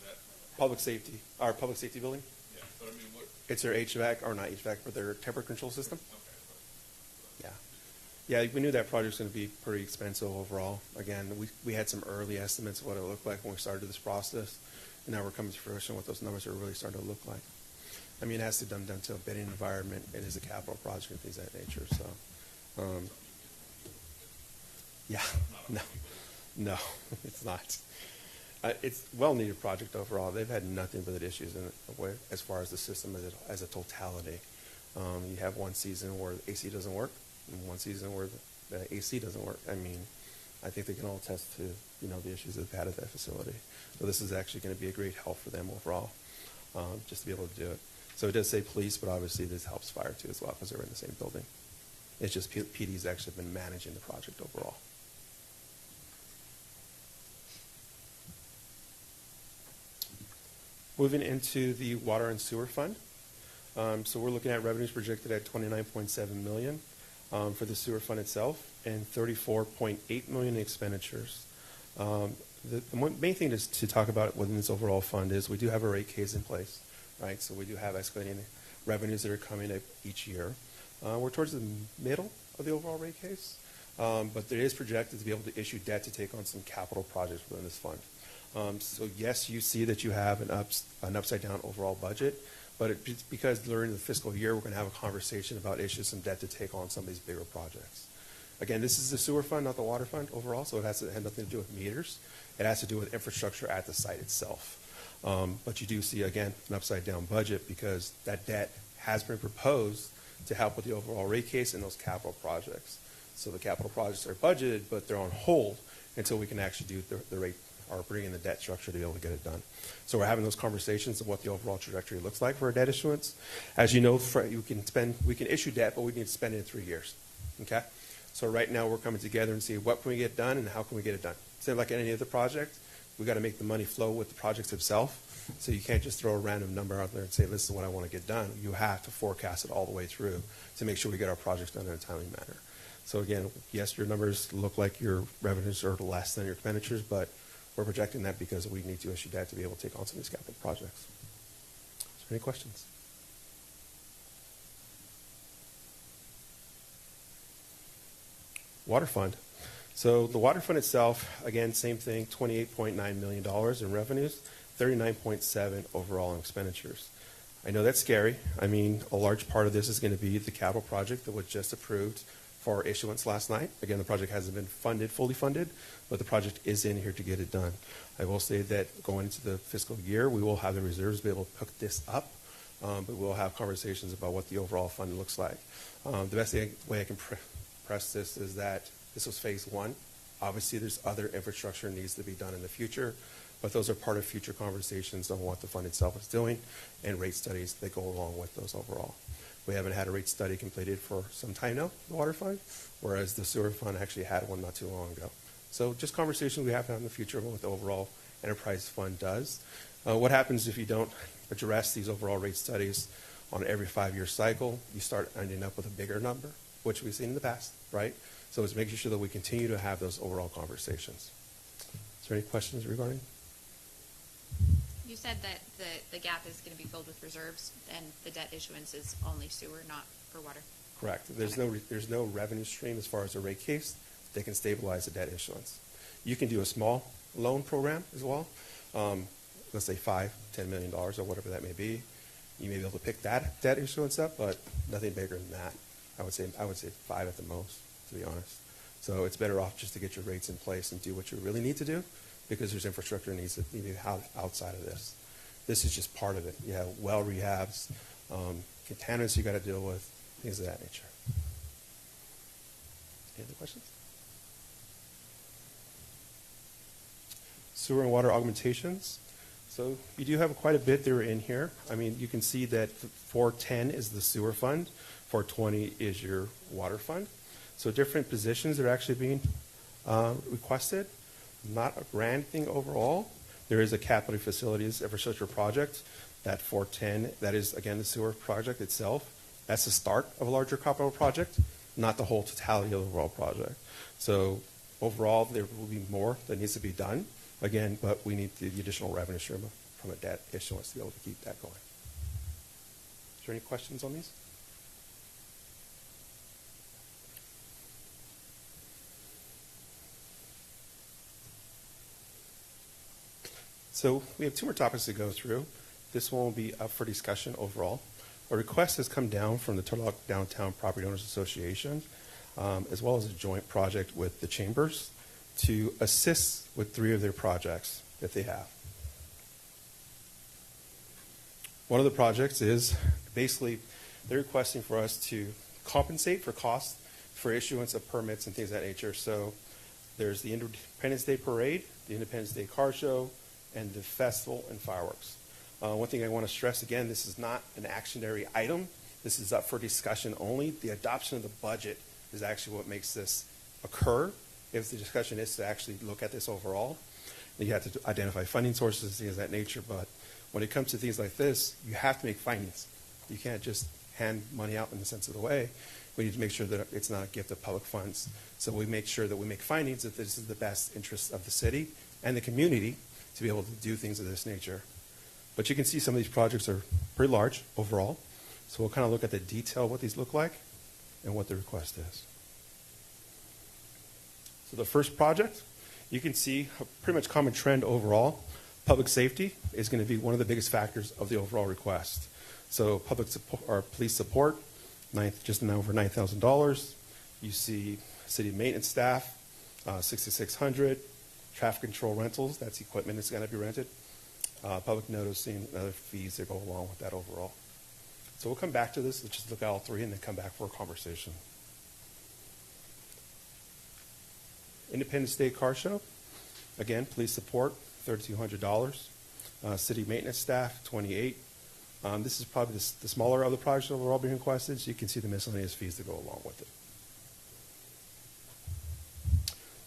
that? Public safety, our public safety building. Yeah, but I mean, what? It's their HVAC, or not HVAC, but their temperature control system. Okay. Yeah. Yeah, we knew that project's going to be pretty expensive overall. Again, we had some early estimates of what it looked like when we started this process, and now we're coming to fruition what those numbers are really starting to look like. I mean, it has to be done to a bidding environment. It is a capital project and things of that nature. So, yeah, no, it's not. It's a well-needed project overall. They've had nothing but issues in it as far as the system as a totality. You have one season where the AC doesn't work, and one season where the AC doesn't work. I mean, I think they can all attest to the issues they've had at that facility. So this is actually going to be a great help for them overall, just to be able to do it. So it does say police, but obviously this helps fire too as well because they're in the same building. It's just PD's actually been managing the project overall. Moving into the water and sewer fund. So we're looking at revenues projected at $29.7 million for the sewer fund itself and $34.8 million in expenditures. The main thing to talk about within this overall fund is we do have a rate case in place, right? So we do have escalating revenues that are coming up each year. We're towards the middle of the overall rate case, but there is projected to be able to issue debt to take on some capital projects within this fund. So yes, you see that you have an upside down overall budget, but it's because during the fiscal year, we're going to have a conversation about issuing some debt to take on some of these bigger projects. Again, this is the sewer fund, not the water fund overall, so it has nothing to do with meters. It has to do with infrastructure at the site itself. But you do see, again, an upside down budget because that debt has been proposed to help with the overall rate case and those capital projects. So the capital projects are budgeted, but they're on hold until we can actually do the rate or bring in the debt structure to be able to get it done. So we're having those conversations of what the overall trajectory looks like for a debt issuance. As you know, we can issue debt, but we need to spend it in 3 years. Okay? So right now we're coming together and see what can we get done and how can we get it done. Same like any other project, we got to make the money flow with the projects itself. So you can't just throw a random number out there and say, this is what I want to get done. You have to forecast it all the way through to make sure we get our projects done in a timely manner. So again, yes, your numbers look like your revenues are less than your expenditures, but we're projecting that because we need to issue debt to be able to take on some of these capital projects. Is there any questions? Water fund. So the water fund itself, again, same thing, $28.9 million in revenues, $39.7 overall in expenditures. I know that's scary. I mean, a large part of this is going to be the capital project that was just approved for our issuance last night. Again, the project hasn't been fully funded, but the project is in here to get it done. I will say that going into the fiscal year, we will have the reserves be able to hook this up, but we'll have conversations about what the overall fund looks like. The best way I can press this is that this was phase one. Obviously, there's other infrastructure needs to be done in the future, but those are part of future conversations on what the fund itself is doing and rate studies that go along with those overall. We haven't had a rate study completed for some time now, the water fund, whereas the sewer fund actually had one not too long ago. So just conversations we have to have in the future about what the overall enterprise fund does. What happens if you don't address these overall rate studies on every 5-year cycle? You start ending up with a bigger number, which we've seen in the past, right? So it's making sure that we continue to have those overall conversations. Is there any questions regarding? You said that the gap is going to be filled with reserves, and the debt issuance is only sewer, not for water. Correct. There's no revenue stream as far as a rate case that can stabilize the debt issuance. You can do a small loan program as well. Let's say $5-10 million or whatever that may be. You may be able to pick that debt issuance up, but nothing bigger than that. I would say 5 at the most, to be honest. So it's better off just to get your rates in place and do what you really need to do, because there's infrastructure needs that need to be outside of this. This is just part of it. You have well rehabs, contaminants you got to deal with, things of that nature. Any other questions? Sewer and water augmentations. So you do have quite a bit there in here. I mean, you can see that 410 is the sewer fund, 420 is your water fund. So different positions are actually being requested. Not a grand thing overall. There is a capital facilities infrastructure project, that 410, that is, again, the sewer project itself. That's the start of a larger capital project, not the whole totality of the overall project. So overall, there will be more that needs to be done. Again, but we need the additional revenue stream from a debt issuance to be able to keep that going. Is there any questions on these? So we have 2 more topics to go through. This one will be up for discussion overall. A request has come down from the Turlock Downtown Property Owners Association, as well as a joint project with the chambers to assist with 3 of their projects that they have. One of the projects is basically they're requesting for us to compensate for costs for issuance of permits and things of that nature. So there's the Independence Day Parade, the Independence Day Car Show, and the festival and fireworks. One thing I want to stress again, this is not an actionary item. This is up for discussion only. The adoption of the budget is actually what makes this occur. If the discussion is to actually look at this overall, then you have to identify funding sources, things of that nature. But when it comes to things like this, you have to make findings. You can't just hand money out in the sense of the way. We need to make sure that it's not a gift of public funds. So we make sure that we make findings that this is the best interest of the city and the community to be able to do things of this nature. But you can see some of these projects are pretty large overall. So we'll kind of look at the detail of what these look like and what the request is. So the first project, you can see a pretty much common trend overall. Public safety is going to be one of the biggest factors of the overall request. So public support, or police support, just now over $9,000. You see city maintenance staff, $6,600. Traffic control rentals, that's equipment that's going to be rented. Public noticing and other fees that go along with that overall. So we'll come back to this. Let's just look at all 3 and then come back for a conversation. Independence Day Car Show. Again, police support, $3,200. City maintenance staff, $28. This is probably the smaller of the projects that were all being requested, so you can see the miscellaneous fees that go along with it.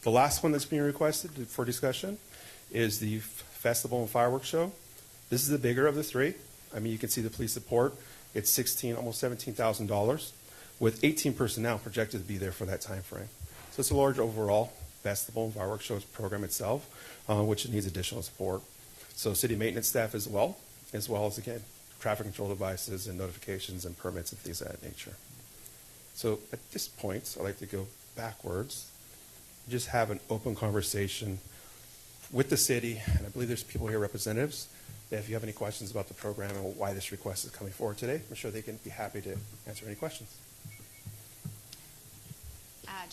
The last one that's being requested for discussion is the Festival and Fireworks Show. This is the bigger of the 3. I mean, you can see the police support. It's almost $17,000, with 18 personnel projected to be there for that time frame. So it's a large overall Festival and Fireworks Show program itself, which needs additional support. So city maintenance staff as well as, again, traffic control devices and notifications and permits and things of that nature. So at this point, I'd like to go backwards. Just have an open conversation with the city, and I believe there's people here, representatives, that if you have any questions about the program and why this request is coming forward today, I'm sure they can be happy to answer any questions.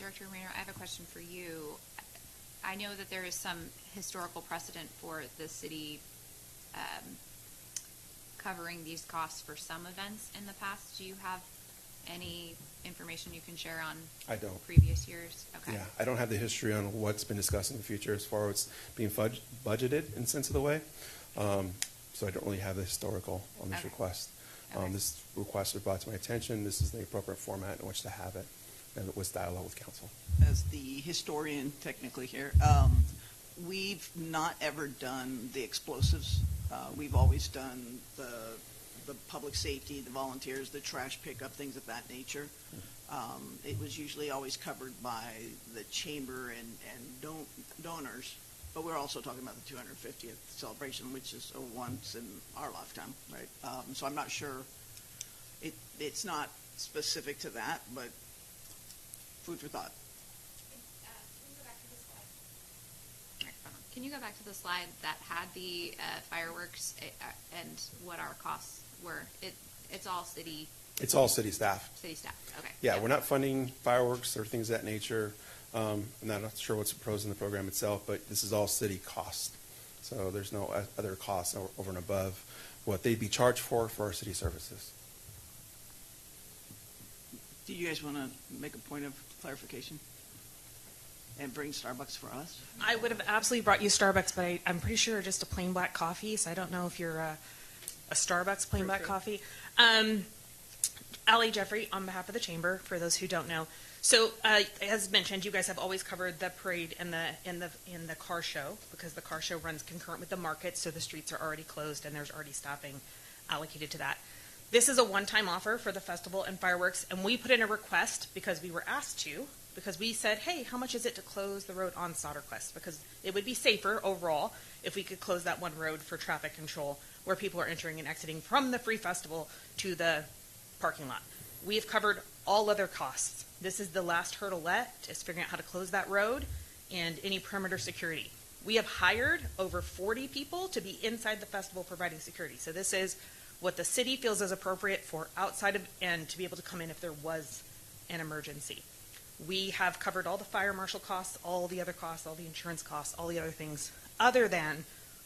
Director Romero, I have a question for you. I know that there is some historical precedent for the city covering these costs for some events in the past. Do you have any information you can share on I don't. previous years? Okay. Yeah, I don't have the history on what's been discussed in the future as far as being budgeted in sense of the way. So I don't really have the historical on this Okay. request. Okay. This request was brought to my attention. This is the appropriate format in which to have it, and it was dialogue with council. As the historian technically here, we've not ever done the explosives. We've always done the public safety, the volunteers, the trash pickup, things of that nature. It was usually always covered by the chamber and donors, but we're also talking about the 250th celebration, which is a once in our lifetime, right? So I'm not sure. It's not specific to that, but food for thought. Can you go back to the slide that had the fireworks and what our costs were? It's all city It's all city staff. staff. Okay. Yeah, we're not funding fireworks or things of that nature. I'm not sure what's proposed in the program itself, but this is all city cost. So there's no other costs over and above what they'd be charged for our city services. Do you guys want to make a point of clarification and bring Starbucks for us? I would have absolutely brought you Starbucks, but I'm pretty sure just a plain black coffee, so I don't know if you're a Starbucks plain black coffee. Allie Jeffrey, on behalf of the Chamber, for those who don't know. So, as mentioned, you guys have always covered the parade and the car show, because the car show runs concurrent with the market, so the streets are already closed and there's already staffing allocated to that. This is a one-time offer for the festival and fireworks, and we put in a request because we were asked to, because we said, hey, how much is it to close the road on Solderquist? Because it would be safer overall if we could close that one road for traffic control where people are entering and exiting from the free festival to the parking lot. We have covered all other costs. This is the last hurdle left, is figuring out how to close that road and any perimeter security. We have hired over 40 people to be inside the festival providing security. So this is what the city feels is appropriate for outside of, and to be able to come in if there was an emergency. We have covered all the fire marshal costs, all the other costs, all the insurance costs, all the other things, other than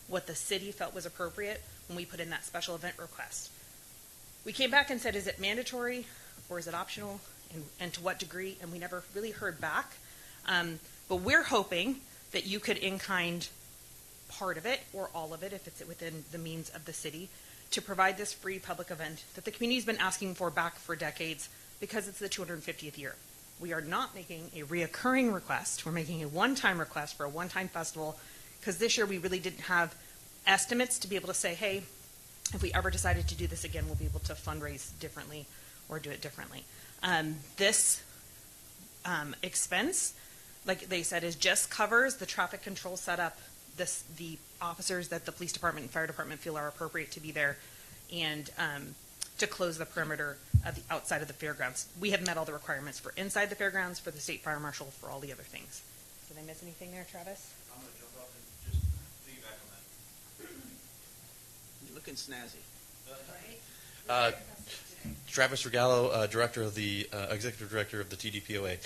what the city felt was appropriate when we put in that special event request. We came back and said, is it mandatory or is it optional, and to what degree? And we never really heard back. But we're hoping that you could in-kind part of it or all of it, if it's within the means of the city, to provide this free public event that the community's been asking for back for decades because it's the 250th year. We are not making a reoccurring request. We're making a one-time request for a one-time festival because this year we really didn't have estimates to be able to say, hey, if we ever decided to do this again, we'll be able to fundraise differently or do it differently. This expense, like they said, is just covers the traffic control setup, the officers that the police department and fire department feel are appropriate to be there, and to close the perimeter of the outside of the fairgrounds. We have met all the requirements for inside the fairgrounds, for the state fire marshal, for all the other things. Did I miss anything there, Travis? I'm going to jump up and just piggyback on that. You're looking snazzy. Travis Regallo, director of the executive director of the TDPOA.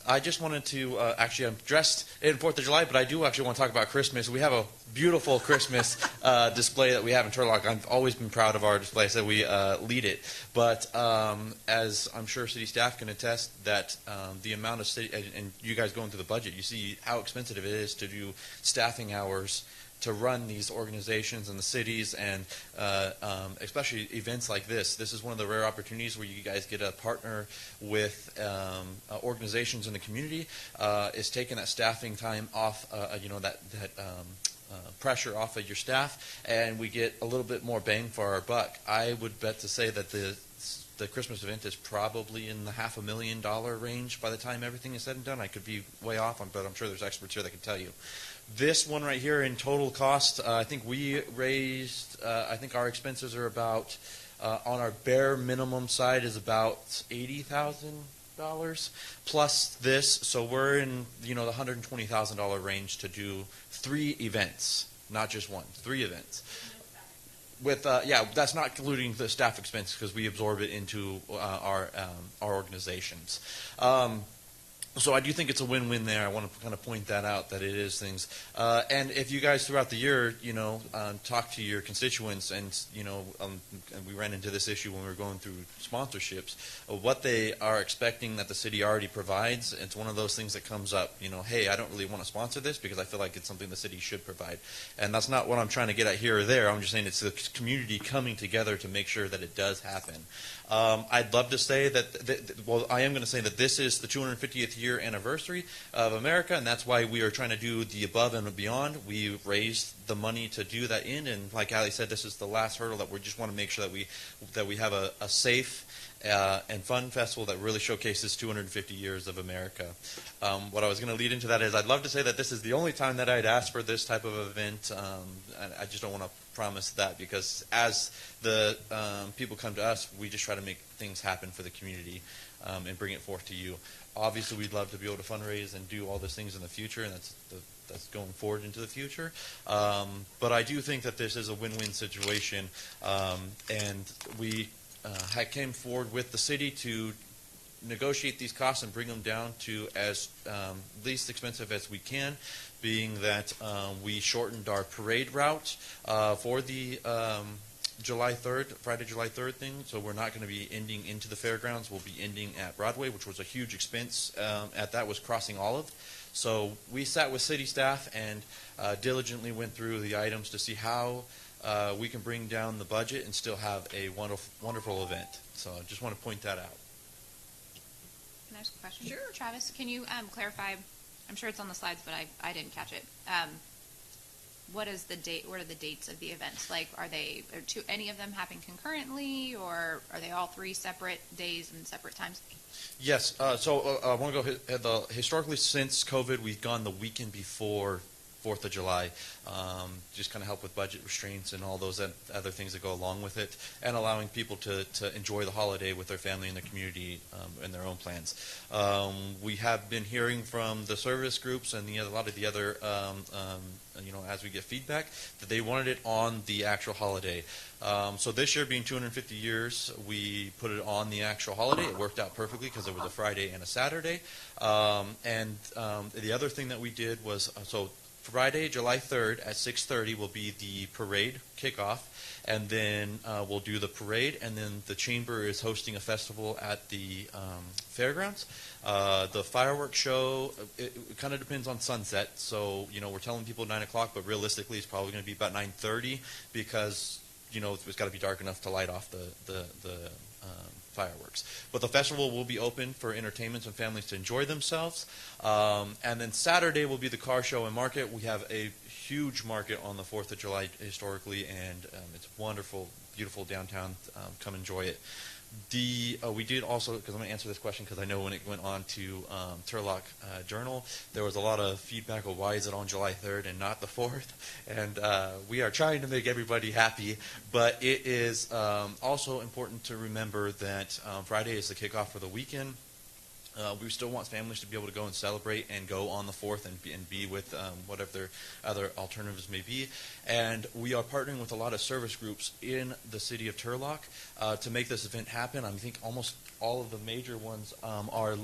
I just wanted to actually, I'm dressed in 4th of July, but I do actually want to talk about Christmas. We have a beautiful Christmas display that we have in Turlock. I've always been proud of our display. I said we lead it. But as I'm sure city staff can attest, that the amount of city, and you guys going through the budget, you see how expensive it is to do staffing hours to run these organizations in the cities, and especially events like this. This is one of the rare opportunities where you guys get to partner with organizations in the community. Is taking that staffing time off, that pressure off of your staff, and we get a little bit more bang for our buck. I would bet to say that the Christmas event is probably in the $500,000 range by the time everything is said and done. I could be way off, but I'm sure there's experts here that can tell you. This one right here in total cost, I think we raised, I think our expenses are about, on our bare minimum side is about $80,000 plus this. So we're in, the $120,000 range to do 3 events, not just one, 3 events. With that's not including the staff expense because we absorb it into our organizations. So I do think it's a win-win there. I want to kind of point that out, that it is things. And if you guys throughout the year, talk to your constituents, and and we ran into this issue when we were going through sponsorships, what they are expecting that the city already provides. It's one of those things that comes up. Hey, I don't really want to sponsor this because I feel like it's something the city should provide, and that's not what I'm trying to get at here or there. I'm just saying it's the community coming together to make sure that it does happen. I'd love to say that, I am going to say that this is the 250th year anniversary of America, and that's why we are trying to do the above and beyond. We raised the money to do that and like Ali said, this is the last hurdle that we just want to make sure that we have a safe and fun festival that really showcases 250 years of America. What I was going to lead into that is I'd love to say that this is the only time that I'd ask for this type of event. I just don't want to promise that, because as the people come to us, we just try to make things happen for the community and bring it forth to you. Obviously, we'd love to be able to fundraise and do all those things in the future, and that's going forward into the future. But I do think that this is a win-win situation, and we came forward with the city to negotiate these costs and bring them down to as least expensive as we can, being that we shortened our parade route for the Friday, July 3rd thing. So we're not going to be ending into the fairgrounds. We'll be ending at Broadway, which was a huge expense. Was crossing Olive. So we sat with city staff and diligently went through the items to see how we can bring down the budget and still have a wonderful event. So I just want to point that out. Can I ask a question? Sure. Travis, can you clarify? I'm sure it's on the slides, but I didn't catch it. What is the date? What are the dates of the events? Like, are any of them happen concurrently, or are they all three separate days and separate times? Yes. So I want to go historically, since COVID, we've gone the weekend before 4th of July, just kind of help with budget restraints and all those other things that go along with it, and allowing people to enjoy the holiday with their family and their community and their own plans. We have been hearing from the service groups and a lot of the other, as we get feedback, that they wanted it on the actual holiday. So this year, being 250 years, we put it on the actual holiday. It worked out perfectly because it was a Friday and a Saturday. The other thing that we did was, Friday, July 3rd at 6:30 will be the parade kickoff, and then we'll do the parade, and then the Chamber is hosting a festival at the fairgrounds. The fireworks show, it kind of depends on sunset, so we're telling people 9 o'clock, but realistically it's probably going to be about 9:30 because it's got to be dark enough to light off the fireworks. But the festival will be open for entertainment and families to enjoy themselves. And then Saturday will be the car show and market. We have a huge market on the 4th of July historically, and it's wonderful, beautiful downtown. Come enjoy it. We did also, because I'm going to answer this question because I know when it went on to Turlock Journal, there was a lot of feedback of why is it on July 3rd and not the 4th, and we are trying to make everybody happy, but it is also important to remember that Friday is the kickoff for the weekend. We still want families to be able to go and celebrate and go on the 4th and be with whatever their other alternatives may be. And we are partnering with a lot of service groups in the city of Turlock to make this event happen. I think almost all of the major ones are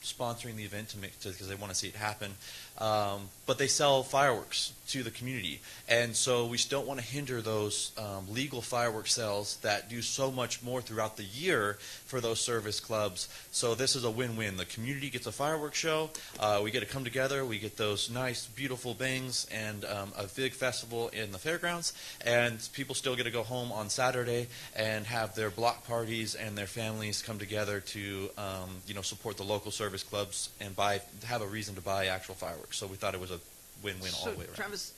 sponsoring the event because they want to see it happen. But they sell fireworks to the community. And so we still want to hinder those legal fireworks sales that do so much more throughout the year for those service clubs. So this is a win-win. The community gets a fireworks show. We get to come together. We get those nice, beautiful bangs and a big festival in the fairgrounds. And people still get to go home on Saturday and have their block parties and their families come together to support the local service clubs and have a reason to buy actual fireworks. So we thought it was a win-win all the way around. Travis,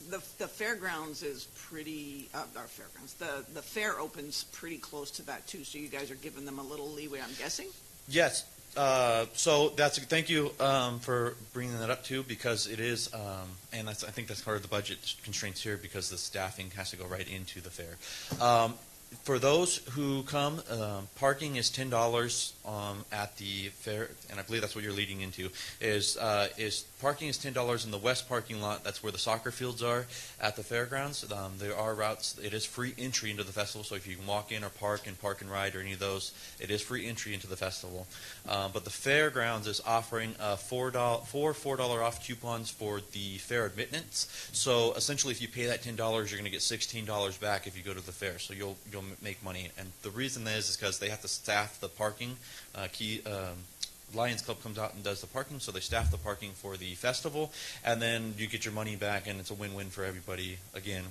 the fairgrounds is pretty, our fairgrounds, the fair opens pretty close to that too, so you guys are giving them a little leeway, I'm guessing? Yes. So thank you for bringing that up too, because it is, and I think that's part of the budget constraints here because the staffing has to go right into the fair. For those who come, parking is $10 at the fair, and I believe that's what you're leading into. Is parking is $10 in the west parking lot? That's where the soccer fields are at the fairgrounds. There are routes. It is free entry into the festival, so if you can walk in or park and ride or any of those, it is free entry into the festival. But the fairgrounds is offering $4 off coupons for the fair admittance. So essentially, if you pay that $10, you're going to get $16 back if you go to the fair. So you'll make money. And the reason is because they have to staff the parking. Lions Club comes out and does the parking, so they staff the parking for the festival, and then you get your money back, and it's a win-win for everybody. Again,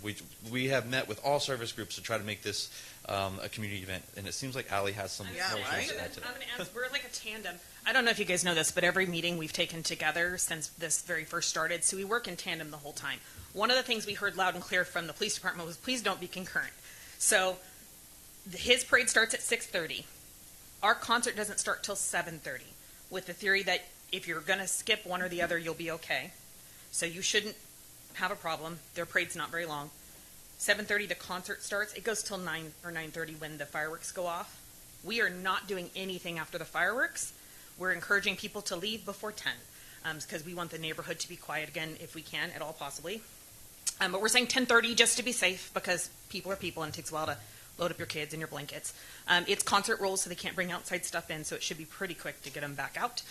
we have met with all service groups to try to make this a community event, and it seems like Allie has some Yeah, notions right? to add to that. I'm going to ask, we're like a tandem. I don't know if you guys know this, but every meeting we've taken together since this very first started, so we work in tandem the whole time. One of the things we heard loud and clear from the police department was, please don't be concurrent. So his parade starts at 6:30. Our concert doesn't start till 7:30, with the theory that if you're going to skip one or the other, you'll be okay. So you shouldn't have a problem. Their parade's not very long. 7:30, the concert starts. It goes till 9 or 9:30 when the fireworks go off. We are not doing anything after the fireworks. We're encouraging people to leave before 10 because we want the neighborhood to be quiet again if we can at all possibly. But we're saying 10:30 just to be safe because people are people and it takes a while to load up your kids and your blankets. It's concert rules, so they can't bring outside stuff in, so it should be pretty quick to get them back out.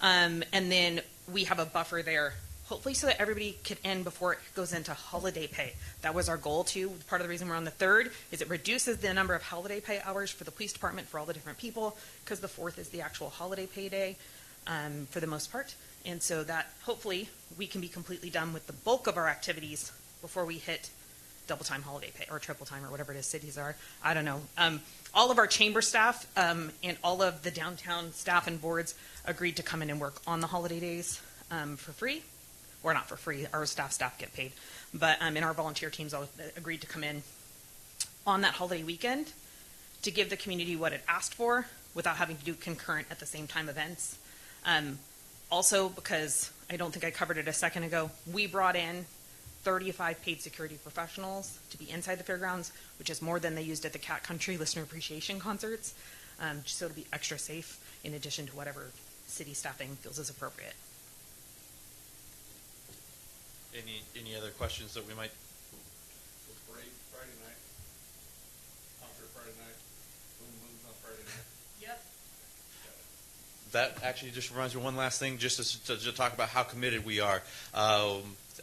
And then we have a buffer there, hopefully so that everybody could end before it goes into holiday pay. That was our goal, too. Part of the reason we're on the 3rd is it reduces the number of holiday pay hours for the police department for all the different people, because the 4th is the actual holiday pay day for the most part. And so that, hopefully, we can be completely done with the bulk of our activities before we hit double time holiday pay or triple time or whatever it is cities are. I don't know. All of our chamber staff and all of the downtown staff and boards agreed to come in and work on the holiday days for free. Or not for free. Our staff get paid. But and our volunteer teams all agreed to come in on that holiday weekend to give the community what it asked for without having to do concurrent at the same time events. Also, because I don't think I covered it a second ago, we brought in 35 paid security professionals to be inside the fairgrounds, which is more than they used at the Cat Country Listener Appreciation Concerts, just so to be extra safe in addition to whatever city staffing feels is appropriate. Any other questions that we might? So parade Friday night, concert Friday night, boom boom on Friday night. Yep. That actually just reminds me of one last thing, just to talk about how committed we are.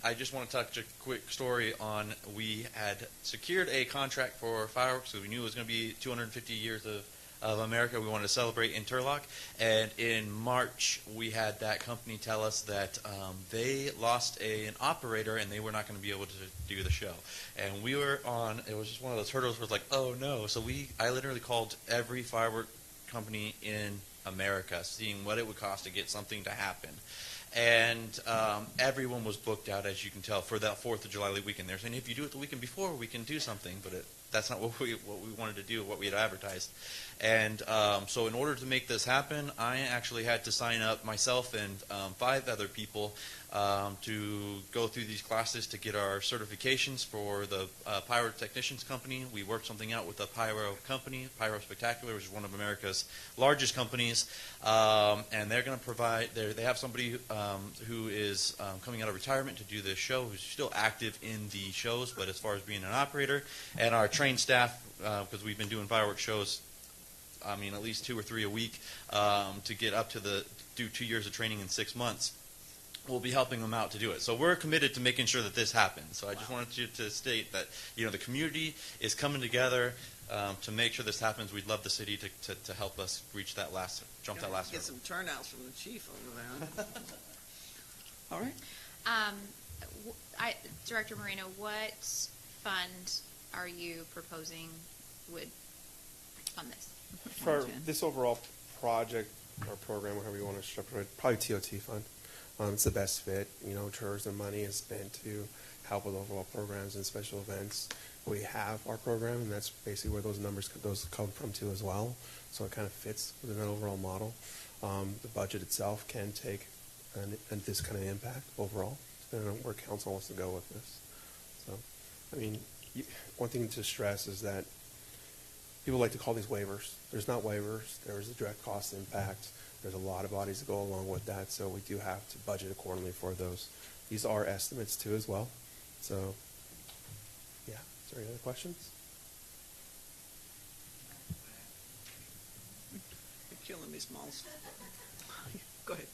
I just want to touch a quick story on, we had secured a contract for fireworks, so we knew it was going to be 250 years of America we wanted to celebrate in Turlock. And in March, we had that company tell us that they lost an operator and they were not going to be able to do the show. And we were on, it was just one of those hurdles where it's like, oh no. So I literally called every firework company in America, seeing what it would cost to get something to happen. And everyone was booked out, as you can tell, for that 4th of July weekend. They're saying, if you do it the weekend before, we can do something. But that's not what we wanted to do, what we had advertised. And so in order to make this happen, I actually had to sign up myself and 5 other people to go through these classes to get our certifications for the pyrotechnicians company. We worked something out with the pyro company, Pyro Spectacular, which is one of America's largest companies. And they're going to provide, they have somebody who is coming out of retirement to do this show, who's still active in the shows, but as far as being an operator, and our trained staff, because we've been doing fireworks shows, I mean, at least 2 or 3 a week to get up to do 2 years of training in 6 months. We'll be helping them out to do it. So we're committed to making sure that this happens. So I just wanted you to state that, the community is coming together to make sure this happens. We'd love the city to help us reach that last, jump that last Get hurdle. some turnouts from the chief over there. All right. Director Moreno, what fund are you proposing would fund this? For this overall project or program, whatever you want to structure it, probably TOT fund. It's the best fit. Tourism money is spent to help with overall programs and special events. We have our program, and that's basically where those numbers come from too as well. So it kind of fits within that overall model. The budget itself can take this kind of impact overall, depending on where council wants to go with this. So, one thing to stress is that people like to call these waivers. There's not waivers. There's a direct cost impact. There's a lot of bodies that go along with that, so we do have to budget accordingly for those. These are estimates too as well. So, yeah. Is there any other questions? You're killing me, Smalls. Go ahead.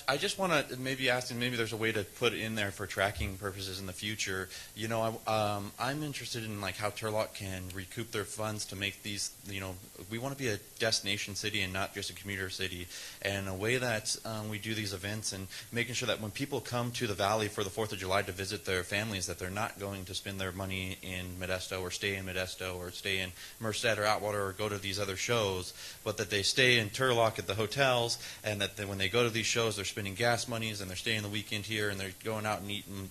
I just want to maybe ask, and maybe there's a way to put it in there for tracking purposes in the future. You know, I'm interested in like how Turlock can recoup their funds to make these. You know, we want to be a destination city and not just a commuter city. And a way that we do these events and making sure that when people come to the Valley for the 4th of July to visit their families, that they're not going to spend their money in Modesto or stay in Modesto or stay in Merced or Atwater or go to these other shows, but that they stay in Turlock at the hotels, and that when they go to these shows, they're spending gas monies and they're staying the weekend here and they're going out and eating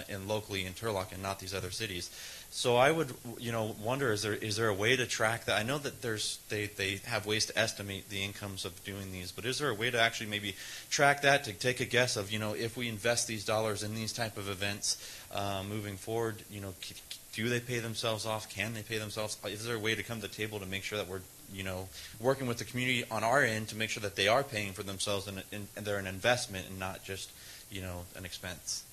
in locally in Turlock and not these other cities. So I would, wonder, is there a way to track that? I know that they have ways to estimate the incomes of doing these, but is there a way to actually maybe track that, to take a guess of, if we invest these dollars in these type of events moving forward, do they pay themselves off? Can they pay themselves? Is there a way to come to the table to make sure that we're, working with the community on our end to make sure that they are paying for themselves and they're an investment and not just, an expense?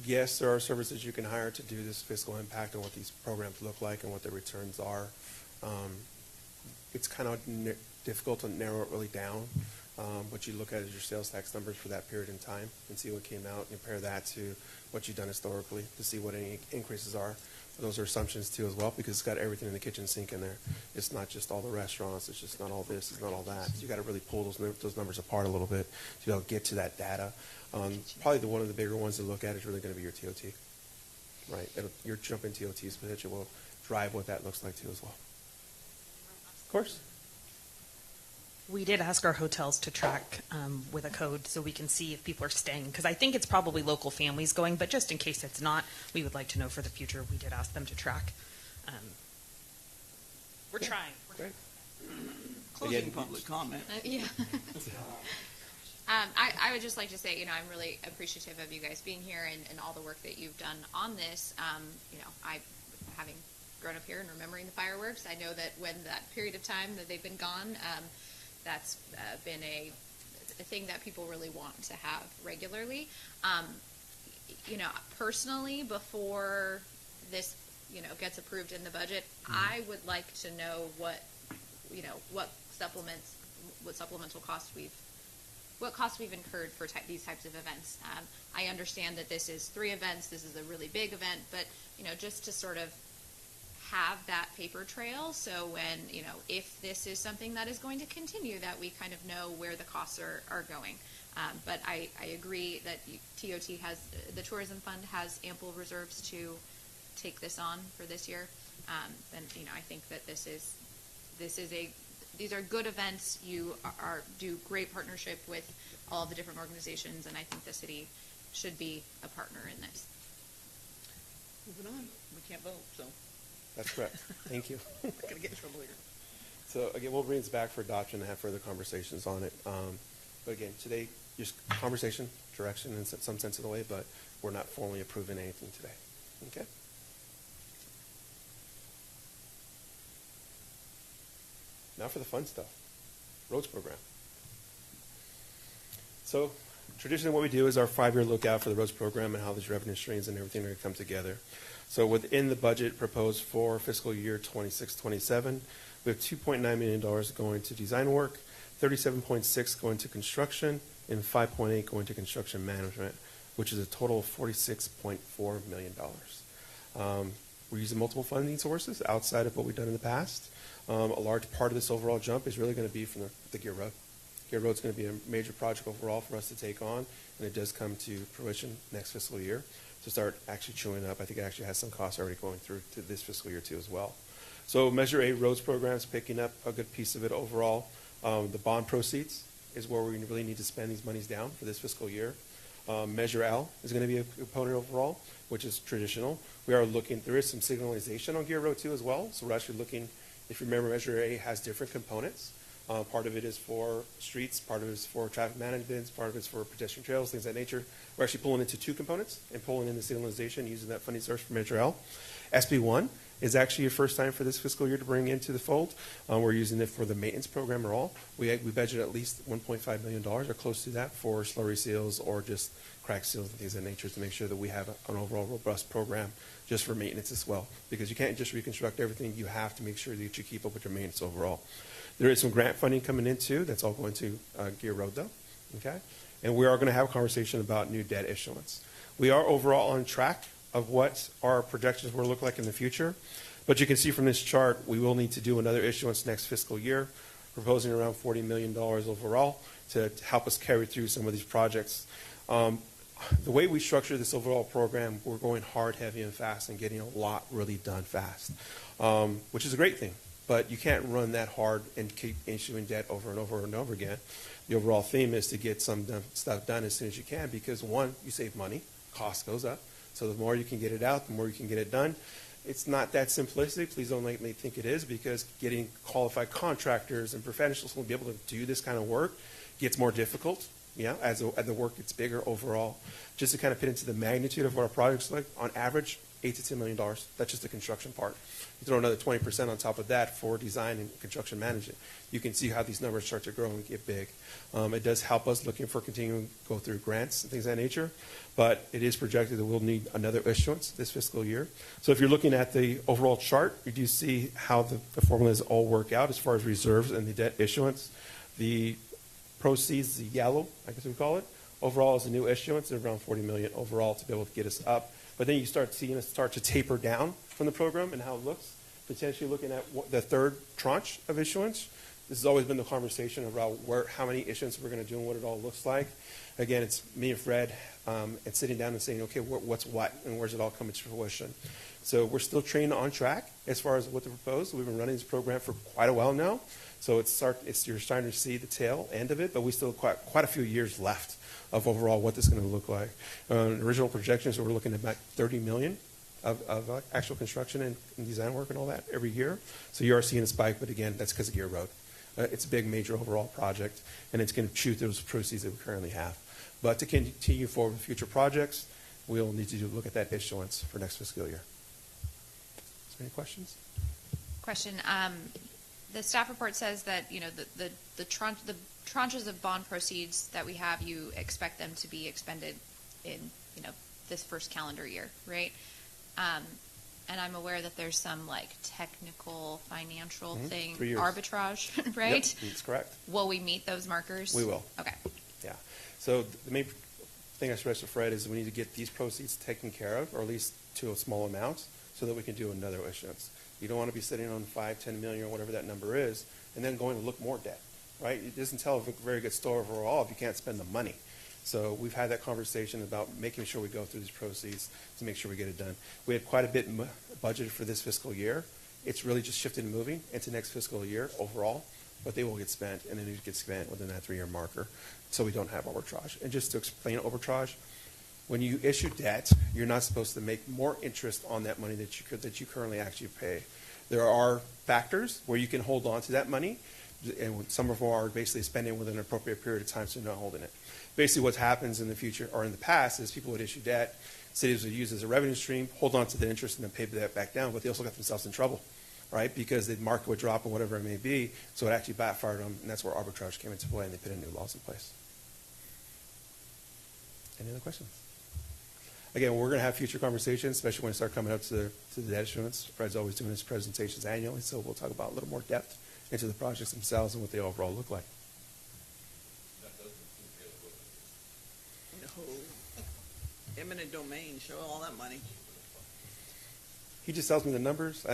Yes, there are services you can hire to do this fiscal impact and what these programs look like and what the returns are. It's kind of difficult to narrow it really down. What you look at is your sales tax numbers for that period in time and see what came out and compare that to what you've done historically to see what any increases are. Those are assumptions too as well, because it's got everything in the kitchen sink in there. It's not just all the restaurants. It's just not all this. It's not all that. You got to really pull those numbers apart a little bit to be able to get to that data. Probably one of the bigger ones to look at is really going to be your TOT, right? Your jump in TOT's potential will drive what that looks like too as well. Of course. We did ask our hotels to track with a code so we can see if people are staying, because I think it's probably local families going, but just in case it's not, we would like to know for the future. We did ask them to track. We're trying. Great. Closing Again, public comment. Yeah. I would just like to say, I'm really appreciative of you guys being here and all the work that you've done on this. I, having grown up here and remembering the fireworks, I know that when that period of time that they've been gone, that's been a thing that people really want to have regularly. Personally, before this, gets approved in the budget, I would like to know what supplemental costs we've incurred for these types of events. I understand that this is 3 events. This is a really big event, but just to sort of have that paper trail, so when if this is something that is going to continue, that we kind of know where the costs are going. But I agree that TOT has, the tourism fund has ample reserves to take this on for this year. And I think that these are good events. You do great partnership with all of the different organizations, and I think the city should be a partner in this. Moving on. We can't vote, so That's correct. Thank you. we're going to get in trouble here. So again, we'll bring this back for adoption and have further conversations on it. But again, today, just conversation, direction in some sense of the way, but we're not formally approving anything today. Okay? Now for the fun stuff. Roads program. So traditionally what we do is our 5-year lookout for the roads program and how these revenue streams and everything are going to come together. So within the budget proposed for fiscal year 26-27, we have $2.9 million going to design work, 37.6 going to construction, and 5.8 going to construction management, which is a total of $46.4 million. We're using multiple funding sources outside of what we've done in the past. A large part of this overall jump is really going to be from the Gear Road. Gear Road is going to be a major project overall for us to take on, and it does come to fruition next fiscal year to start actually chewing up. I think it actually has some costs already going through to this fiscal year too as well. So Measure A roads program is picking up a good piece of it overall. The bond proceeds is where we really need to spend these monies down for this fiscal year. Measure L is going to be a component overall, which is traditional. We are looking, there is some signalization on Gear Road too as well. So we're actually looking, if you remember, Measure A has different components. Part of it is for streets, part of it is for traffic management, part of it is for pedestrian trails, things of that nature. We're actually pulling into two components and pulling in the signalization using that funding source from Metro L. SB1 is actually your first time for this fiscal year to bring into the fold. We're using it for the maintenance program or all. We budget at least $1.5 million or close to that for slurry seals or just crack seals and things of that nature to make sure that we have an overall robust program just for maintenance as well. Because you can't just reconstruct everything. You have to make sure that you keep up with your maintenance overall. There is some grant funding coming in too. That's all going to Gear Road though. Okay? And we are going to have a conversation about new debt issuance. We are overall on track of what our projections will look like in the future. But you can see from this chart, we will need to do another issuance next fiscal year, proposing around $40 million overall to help us carry through some of these projects. The way we structure this overall program, we're going hard, heavy, and fast and getting a lot really done fast, which is a great thing. But you can't run that hard and keep issuing debt over and over and over again. The overall theme is to get some stuff done as soon as you can because, one, you save money, cost goes up. So the more you can get it out, the more you can get it done. It's not that simplistic. Please don't make me think it is because getting qualified contractors and professionals who will be able to do this kind of work gets more difficult, as the work gets bigger overall. Just to kind of put into the magnitude of what our projects like, on average, $8 to $10 million. That's just the construction part. You throw another 20% on top of that for design and construction management. You can see how these numbers start to grow and get big. It does help us looking for continuing to go through grants and things of that nature, but it is projected that we'll need another issuance this fiscal year. So if you're looking at the overall chart, you do see how the formulas all work out as far as reserves and the debt issuance. The proceeds, the yellow, I guess we call it, overall is a new issuance of around $40 million overall to be able to get us up. But then you start seeing us start to taper down from the program and how it looks, potentially looking at the third tranche of issuance. This has always been the conversation about how many issuance we're going to do and what it all looks like. Again, it's me and Fred and sitting down and saying, okay, what's what and where's it all coming to fruition? So we're still training on track as far as what to propose. We've been running this program for quite a while now. So you're starting to see the tail end of it, but we still have quite a few years left of overall what this is going to look like. Original projections, we're looking at about $30 million of actual construction and design work and all that every year. So you are seeing a spike, but again, that's because of Gear Road. It's a big, major overall project, and it's going to chew those proceeds that we currently have. But to continue forward with future projects, we'll need to look at that issuance for next fiscal year. Is there any questions? Question. The staff report says that, the tranches of bond proceeds that we have, you expect them to be expended in, this first calendar year, right? And I'm aware that there's some technical financial thing, 3 years. Arbitrage, right? Yep, that's correct. Will we meet those markers? We will. Okay. Yeah. So the main thing I stressed to Fred is we need to get these proceeds taken care of, or at least to a small amount, so that we can do another issuance. You don't want to be sitting on 5, 10 million, or whatever that number is, and then going to look more debt, right? It doesn't tell a very good story overall if you can't spend the money. So we've had that conversation about making sure we go through these proceeds to make sure we get it done. We had quite a bit budgeted for this fiscal year. It's really just shifted and moving into next fiscal year overall, but they will get spent, and then it gets spent within that 3-year marker, so we don't have arbitrage. And just to explain arbitrage, when you issue debt, you're not supposed to make more interest on that money that you currently actually pay. There are factors where you can hold on to that money, and some of them are basically spending within an appropriate period of time, so you're not holding it. Basically what happens in the future, or in the past, is people would issue debt, cities would use it as a revenue stream, hold on to the interest, and then pay that back down, but they also got themselves in trouble, right? Because the market would drop or whatever it may be, so it actually backfired them, and that's where arbitrage came into play, and they put in new laws in place. Any other questions? Again, we're going to have future conversations, especially when we start coming up to the debt issuance. Fred's always doing his presentations annually, so we'll talk about a little more depth into the projects themselves and what they overall look like. No. Eminent domain, show all that money. He just tells me the numbers.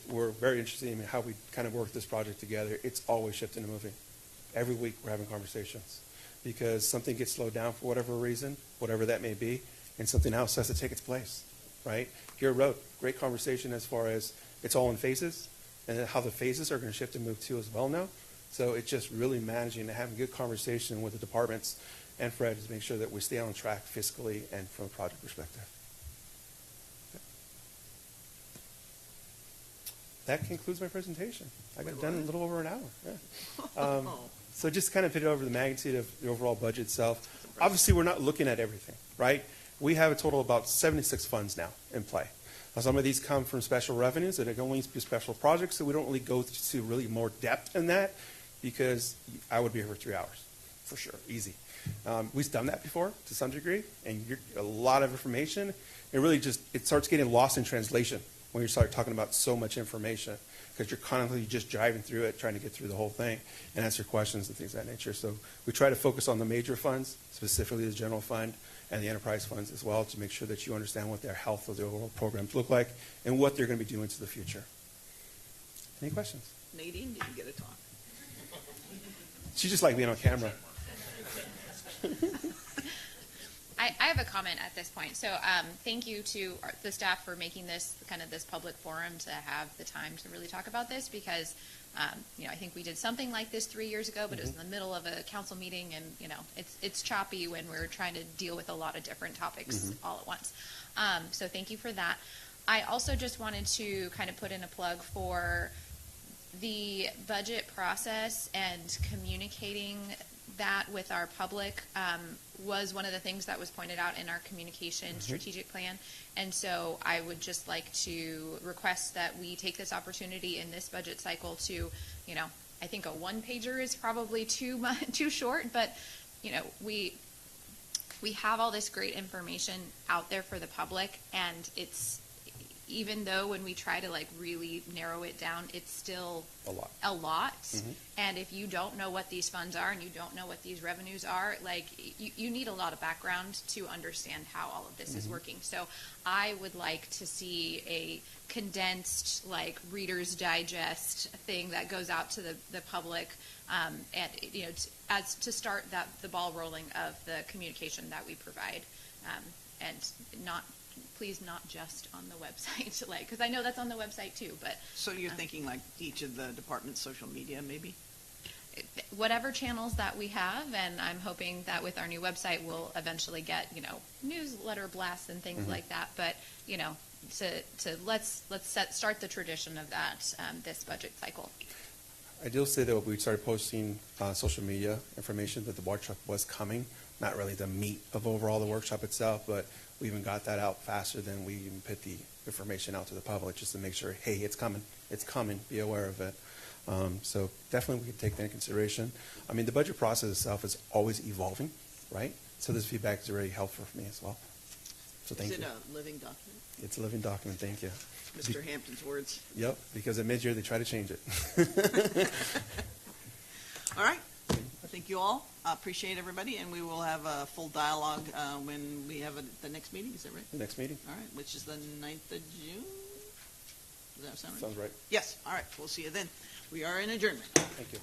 We're very interested in how we kind of work this project together. It's always shifting and moving. Every week we're having conversations because something gets slowed down for whatever reason, whatever that may be, and something else has to take its place, right? Gear Road, great conversation as far as it's all in phases and how the phases are going to shift and move too as well now. So it's just really managing and having good conversation with the departments and Fred to make sure that we stay on track fiscally and from a project perspective. That concludes my presentation. I got it done in a little over an hour. Yeah. So just kind of put it over the magnitude of the overall budget itself. Obviously, we're not looking at everything, right? We have a total of about 76 funds now in play. Now, some of these come from special revenues, and it can only be special projects, so we don't really go to really more depth in that because I would be here for 3 hours, for sure, easy. We've done that before to some degree, and a lot of information. It really just, it starts getting lost in translation when you start talking about so much information because you're constantly just driving through it, trying to get through the whole thing and answer questions and things of that nature. So we try to focus on the major funds, specifically the general fund and the enterprise funds as well, to make sure that you understand what their health of the overall programs look like and what they're going to be doing into the future. Any questions? Nadine didn't get a talk. She just like being on camera. I have a comment at this point. So thank you to the staff for making this kind of this public forum to have the time to really talk about this because, I think we did something like this 3 years ago, but it was in the middle of a council meeting and, it's choppy when we're trying to deal with a lot of different topics all at once. So thank you for that. I also just wanted to kind of put in a plug for the budget process and communicating that with our public was one of the things that was pointed out in our communication strategic plan. And so I would just like to request that we take this opportunity in this budget cycle to, I think a one-pager is probably too short, but, we have all this great information out there for the public, and it's, even though when we try to really narrow it down, it's still a lot. And if you don't know what these funds are and you don't know what these revenues are, you need a lot of background to understand how all of this is working. So I would like to see a condensed Reader's Digest thing that goes out to the public, and as to start the ball rolling of the communication that we provide, and please not just on the website, because I know that's on the website too, but. So you're thinking each of the department's social media, maybe? Whatever channels that we have, and I'm hoping that with our new website, we'll eventually get, newsletter blasts and things like that, but, let's start the tradition of that, this budget cycle. I do say that we started posting social media information that the workshop was coming, not really the meat of overall the workshop itself, but we even got that out faster than we even put the information out to the public just to make sure, hey, it's coming, be aware of it. So definitely we can take that into consideration. I mean, the budget process itself is always evolving, right? So this feedback is very helpful for me as well. So thank you. Is it a living document? It's a living document, thank you. Mr. Hampton's words. Yep, because at mid-year they try to change it. All right. Thank you all. I appreciate everybody, and we will have a full dialogue when we have the next meeting. Is that right? The next meeting? All right, which is the 9th of June? Does that sound right? Sounds right. Yes. All right. We'll see you then. We are in adjournment. Thank you.